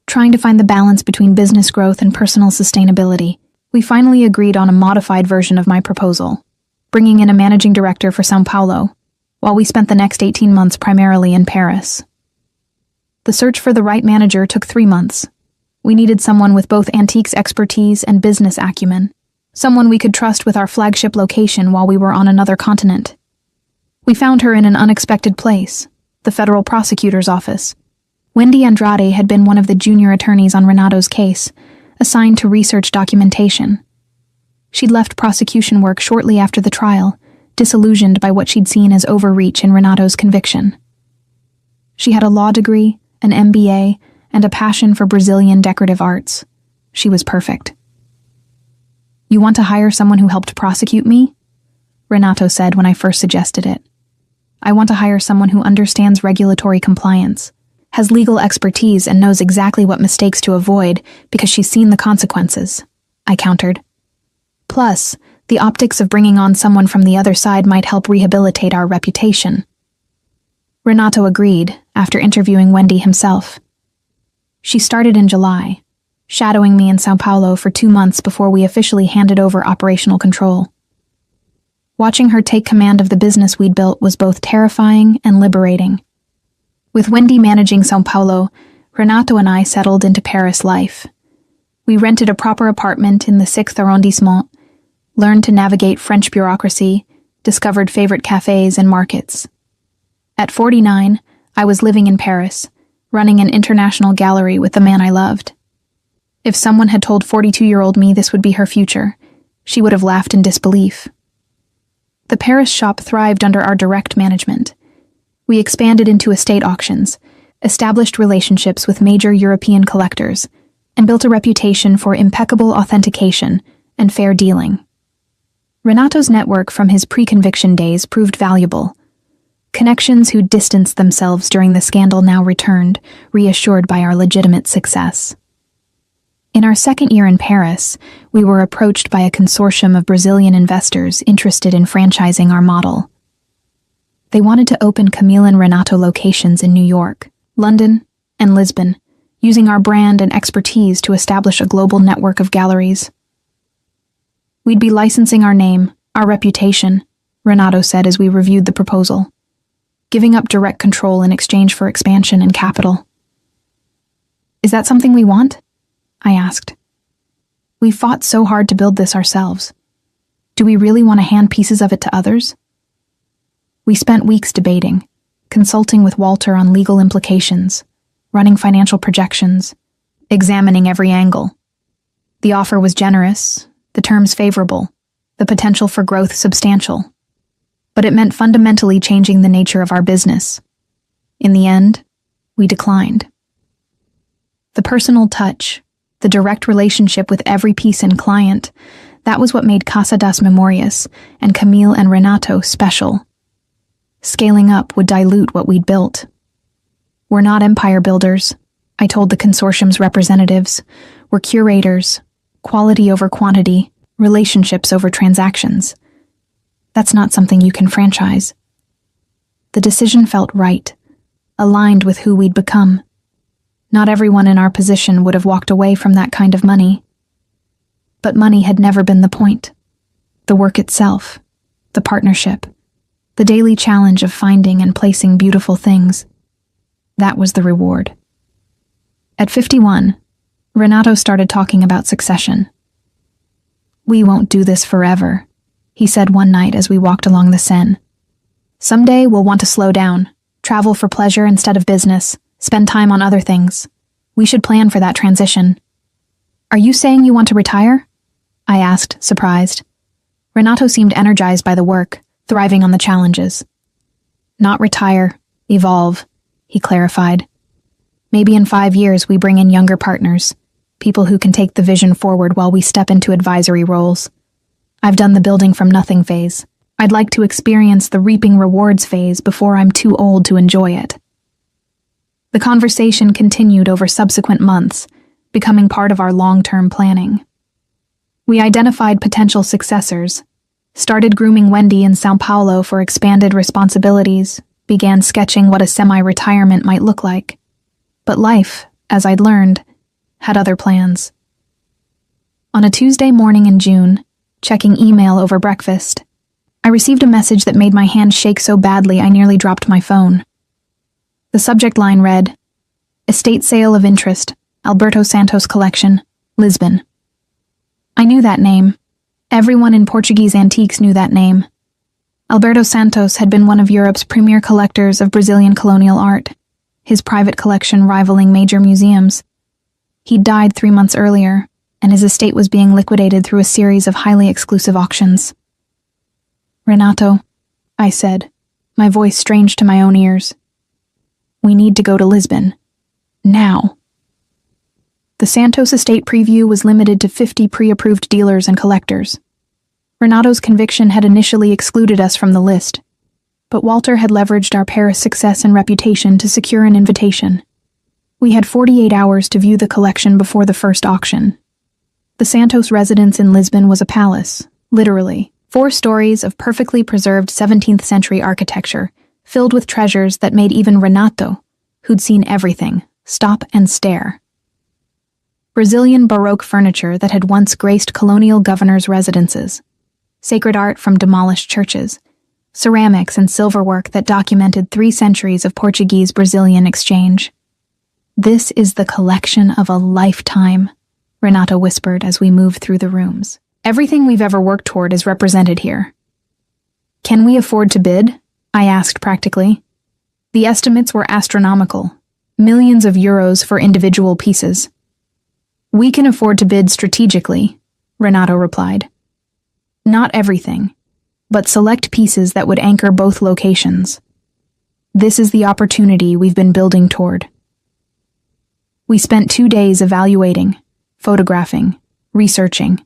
trying to find the balance between business growth and personal sustainability. We finally agreed on a modified version of my proposal, bringing in a managing director for São Paulo, while we spent the next 18 months primarily in Paris. The search for the right manager took 3 months. We needed someone with both antiques expertise and business acumen, someone we could trust with our flagship location while we were on another continent. We found her in an unexpected place, the federal prosecutor's office. Wendy Andrade had been one of the junior attorneys on Renato's case, assigned to research documentation. She'd left prosecution work shortly after the trial, disillusioned by what she'd seen as overreach in Renato's conviction. She had a law degree, an MBA, and a passion for Brazilian decorative arts. She was perfect. "You want to hire someone who helped prosecute me?" Renato said when I first suggested it. "I want to hire someone who understands regulatory compliance, has legal expertise, and knows exactly what mistakes to avoid because she's seen the consequences," I countered. "Plus, the optics of bringing on someone from the other side might help rehabilitate our reputation." Renato agreed, after interviewing Wendy himself. She started in July, shadowing me in São Paulo for 2 months before we officially handed over operational control. Watching her take command of the business we'd built was both terrifying and liberating. With Wendy managing São Paulo, Renato and I settled into Paris life. We rented a proper apartment in the 6th arrondissement, learned to navigate French bureaucracy, discovered favorite cafes and markets. At 49, I was living in Paris, running an international gallery with the man I loved. If someone had told 42-year-old me this would be her future, she would have laughed in disbelief. The Paris shop thrived under our direct management. We expanded into estate auctions, established relationships with major European collectors, and built a reputation for impeccable authentication and fair dealing. Renato's network from his pre-conviction days proved valuable. Connections who distanced themselves during the scandal now returned, reassured by our legitimate success. In our second year in Paris, we were approached by a consortium of Brazilian investors interested in franchising our model. They wanted to open Camille and Renato locations in New York, London, and Lisbon, using our brand and expertise to establish a global network of galleries. We'd be licensing our name, our reputation, Renato said as we reviewed the proposal, giving up direct control in exchange for expansion and capital. Is that something we want? I asked. We fought so hard to build this ourselves. Do we really want to hand pieces of it to others? We spent weeks debating, consulting with Walter on legal implications, running financial projections, examining every angle. The offer was generous, the terms favorable, the potential for growth substantial. But it meant fundamentally changing the nature of our business. In the end, we declined. The personal touch, the direct relationship with every piece and client, that was what made Casa das Memorias and Camille and Renato special. Scaling up would dilute what we'd built. We're not empire builders, I told the consortium's representatives. We're curators, quality over quantity, relationships over transactions. That's not something you can franchise. The decision felt right, aligned with who we'd become. Not everyone in our position would have walked away from that kind of money. But money had never been the point. The work itself, the partnership, the daily challenge of finding and placing beautiful things. That was the reward. At 51, Renato started talking about succession. We won't do this forever, he said one night as we walked along the Seine. Someday we'll want to slow down, travel for pleasure instead of business, spend time on other things. We should plan for that transition. Are you saying you want to retire? I asked, surprised. Renato seemed energized by the work, thriving on the challenges. Not retire, evolve, he clarified. Maybe in 5 years we bring in younger partners, people who can take the vision forward while we step into advisory roles. I've done the building from nothing phase. I'd like to experience the reaping rewards phase before I'm too old to enjoy it. The conversation continued over subsequent months, becoming part of our long-term planning. We identified potential successors, started grooming Wendy in São Paulo for expanded responsibilities, began sketching what a semi-retirement might look like. But life, as I'd learned, had other plans. On a Tuesday morning in June, checking email over breakfast, I received a message that made my hand shake so badly I nearly dropped my phone. The subject line read, Estate Sale of Interest, Alberto Santos Collection, Lisbon. I knew that name. Everyone in Portuguese antiques knew that name. Alberto Santos had been one of Europe's premier collectors of Brazilian colonial art, his private collection rivaling major museums. He'd died 3 months earlier, and his estate was being liquidated through a series of highly exclusive auctions. Renato, I said, my voice strange to my own ears. We need to go to Lisbon. Now. The Santos estate preview was limited to 50 pre-approved dealers and collectors. Renato's conviction had initially excluded us from the list, but Walter had leveraged our Paris success and reputation to secure an invitation. We had 48 hours to view the collection before the first auction. The Santos residence in Lisbon was a palace, literally, 4 stories of perfectly preserved 17th century architecture, filled with treasures that made even Renato, who'd seen everything, stop and stare. Brazilian Baroque furniture that had once graced colonial governors' residences, sacred art from demolished churches, ceramics and silverwork that documented 3 centuries of Portuguese-Brazilian exchange. This is the collection of a lifetime, Renato whispered as we moved through the rooms. Everything we've ever worked toward is represented here. Can we afford to bid? I asked practically. The estimates were astronomical, millions of euros for individual pieces. We can afford to bid strategically, Renato replied. Not everything, but select pieces that would anchor both locations. This is the opportunity we've been building toward. We spent 2 days evaluating, photographing, researching.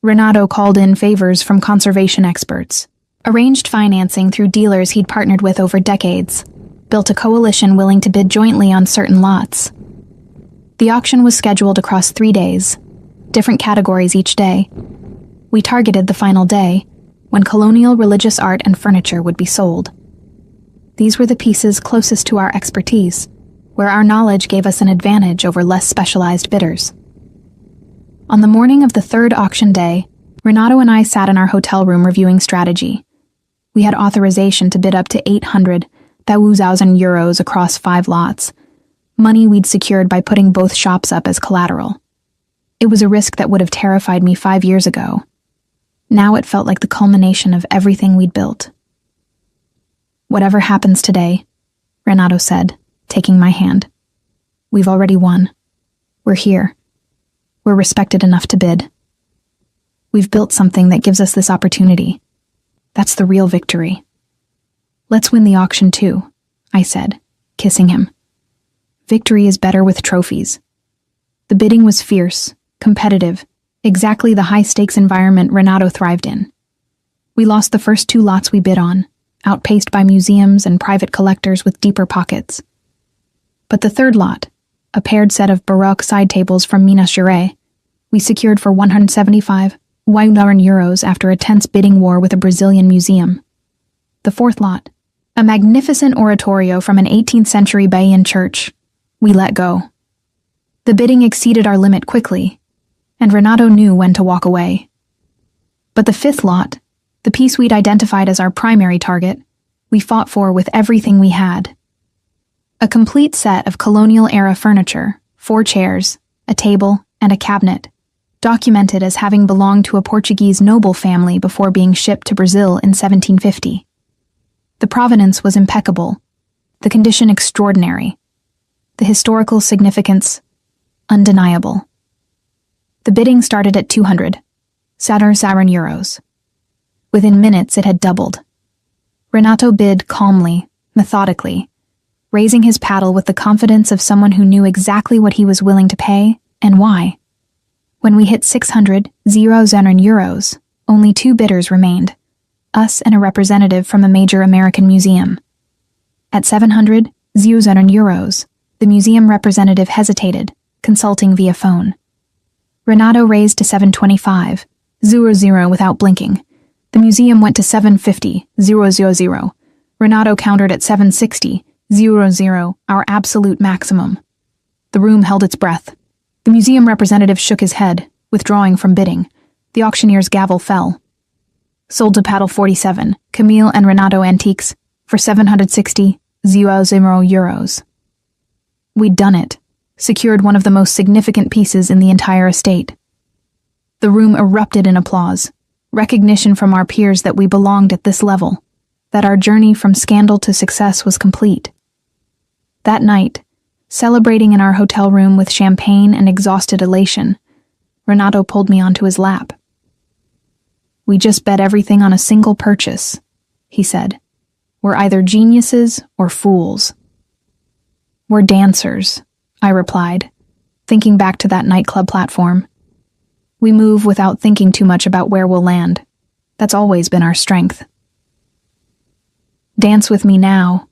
Renato called in favors from conservation experts, arranged financing through dealers he'd partnered with over decades, built a coalition willing to bid jointly on certain lots. The auction was scheduled across 3 days, different categories each day. We targeted the final day, when colonial religious art and furniture would be sold. These were the pieces closest to our expertise, where our knowledge gave us an advantage over less specialized bidders. On the morning of the third auction day, Renato and I sat in our hotel room reviewing strategy. We had authorization to bid up to 800,000 euros across 5 lots, money we'd secured by putting both shops up as collateral. It was a risk that would have terrified me 5 years ago. Now it felt like the culmination of everything we'd built. Whatever happens today, Renato said, taking my hand. We've already won. We're here. We're respected enough to bid. We've built something that gives us this opportunity. That's the real victory. Let's win the auction too, I said, kissing him. Victory is better with trophies. The bidding was fierce, competitive, exactly the high-stakes environment Renato thrived in. We lost the first 2 lots we bid on, outpaced by museums and private collectors with deeper pockets. But the third lot, a paired set of Baroque side tables from Minas Gerais, we secured for 175,000 euros after a tense bidding war with a Brazilian museum. The fourth lot, a magnificent oratorio from an 18th century Bahian church, we let go. The bidding exceeded our limit quickly, and Renato knew when to walk away. But the fifth lot, the piece we'd identified as our primary target, we fought for with everything we had. A complete set of colonial-era furniture, 4 chairs, a table, and a cabinet, documented as having belonged to a Portuguese noble family before being shipped to Brazil in 1750. The provenance was impeccable, the condition extraordinary, the historical significance undeniable. The bidding started at 200,000 euros. Within minutes it had doubled. Renato bid calmly, methodically, raising his paddle with the confidence of someone who knew exactly what he was willing to pay and why. When we hit 600,000 euros, only 2 bidders remained, us and a representative from a major American museum. At 700,000 euros, the museum representative hesitated, consulting via phone. Renato raised to 725,000 without blinking. The museum went to 750,000. Renato countered at 760,000, our absolute maximum. The room held its breath. The museum representative shook his head, withdrawing from bidding. The auctioneer's gavel fell. Sold to Paddle 47, Camille and Renato Antiques, for 760,000 euros. We'd done it, secured one of the most significant pieces in the entire estate. The room erupted in applause, recognition from our peers that we belonged at this level, that our journey from scandal to success was complete. That night, celebrating in our hotel room with champagne and exhausted elation, Renato pulled me onto his lap. We just bet everything on a single purchase, he said. We're either geniuses or fools. We're dancers, I replied, thinking back to that nightclub platform. We move without thinking too much about where we'll land. That's always been our strength. Dance with me now,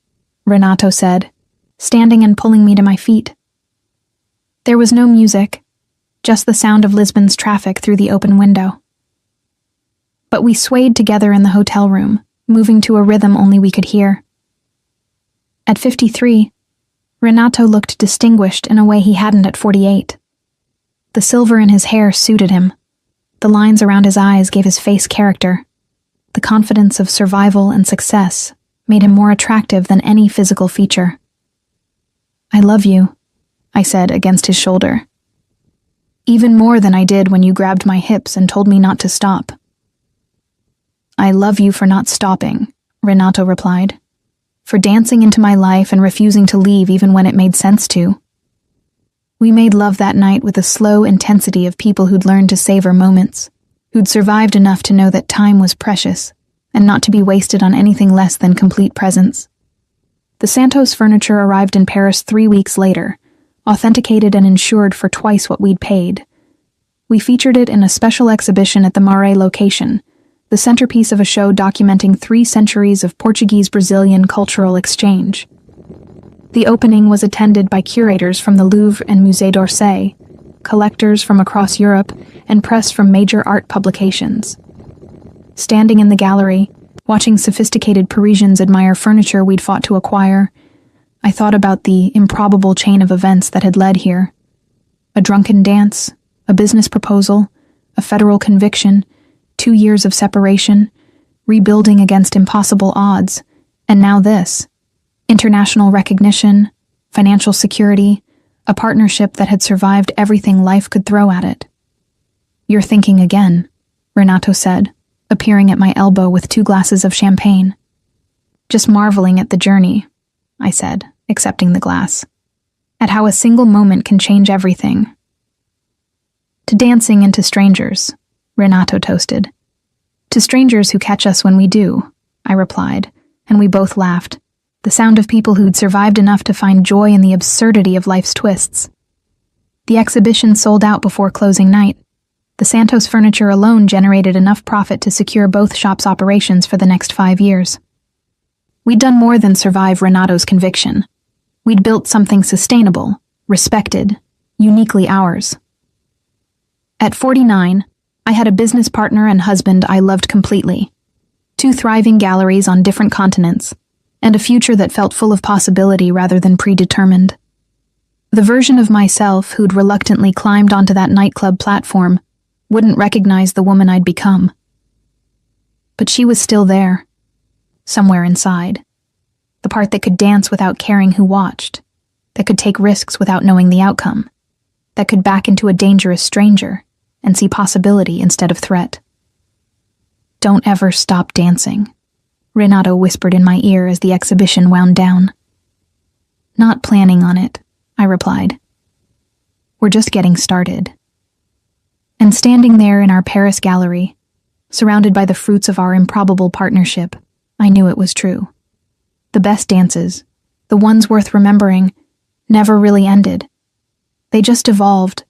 Renato said, standing and pulling me to my feet. There was no music, just the sound of Lisbon's traffic through the open window. But we swayed together in the hotel room, moving to a rhythm only we could hear. At 53, Renato looked distinguished in a way he hadn't at 48. The silver in his hair suited him. The lines around his eyes gave his face character. The confidence of survival and success made him more attractive than any physical feature. I love you, I said against his shoulder. Even more than I did when you grabbed my hips and told me not to stop. I love you for not stopping, Renato replied. For dancing into my life and refusing to leave even when it made sense to. We made love that night with a slow intensity of people who'd learned to savor moments, who'd survived enough to know that time was precious and not to be wasted on anything less than complete presence. The Santos furniture arrived in Paris 3 weeks later, authenticated and insured for twice what we'd paid. We featured it in a special exhibition at the Marais location, the centerpiece of a show documenting 3 centuries of Portuguese-Brazilian cultural exchange. The opening was attended by curators from the Louvre and Musée d'Orsay, collectors from across Europe, and press from major art publications. Standing in the gallery, watching sophisticated Parisians admire furniture we'd fought to acquire, I thought about the improbable chain of events that had led here. A drunken dance, a business proposal, a federal conviction, 2 years of separation, rebuilding against impossible odds, and now this. International recognition, financial security, a partnership that had survived everything life could throw at it. "You're thinking again," Renato said, appearing at my elbow with 2 glasses of champagne. "Just marveling at the journey," I said, accepting the glass. "At how a single moment can change everything." "To dancing and to strangers," Renato toasted. "To strangers who catch us when we do," I replied, and we both laughed, the sound of people who'd survived enough to find joy in the absurdity of life's twists. The exhibition sold out before closing night. The Santos furniture alone generated enough profit to secure both shops' operations for the next 5 years. We'd done more than survive Renato's conviction. We'd built something sustainable, respected, uniquely ours. At 49, I had a business partner and husband I loved completely, 2 thriving galleries on different continents, and a future that felt full of possibility rather than predetermined. The version of myself who'd reluctantly climbed onto that nightclub platform wouldn't recognize the woman I'd become. But she was still there, somewhere inside. The part that could dance without caring who watched, that could take risks without knowing the outcome, that could back into a dangerous stranger and see possibility instead of threat. "Don't ever stop dancing," Renato whispered in my ear as the exhibition wound down. "Not planning on it," I replied. "We're just getting started." And standing there in our Paris gallery, surrounded by the fruits of our improbable partnership, I knew it was true. The best dances, the ones worth remembering, never really ended. They just evolved,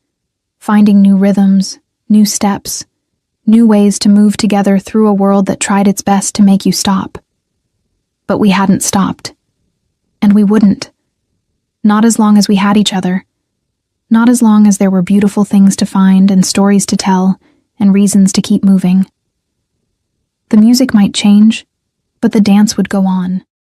finding new rhythms, new steps, new ways to move together through a world that tried its best to make you stop. But we hadn't stopped. And we wouldn't. Not as long as we had each other. Not as long as there were beautiful things to find and stories to tell and reasons to keep moving. The music might change, but the dance would go on.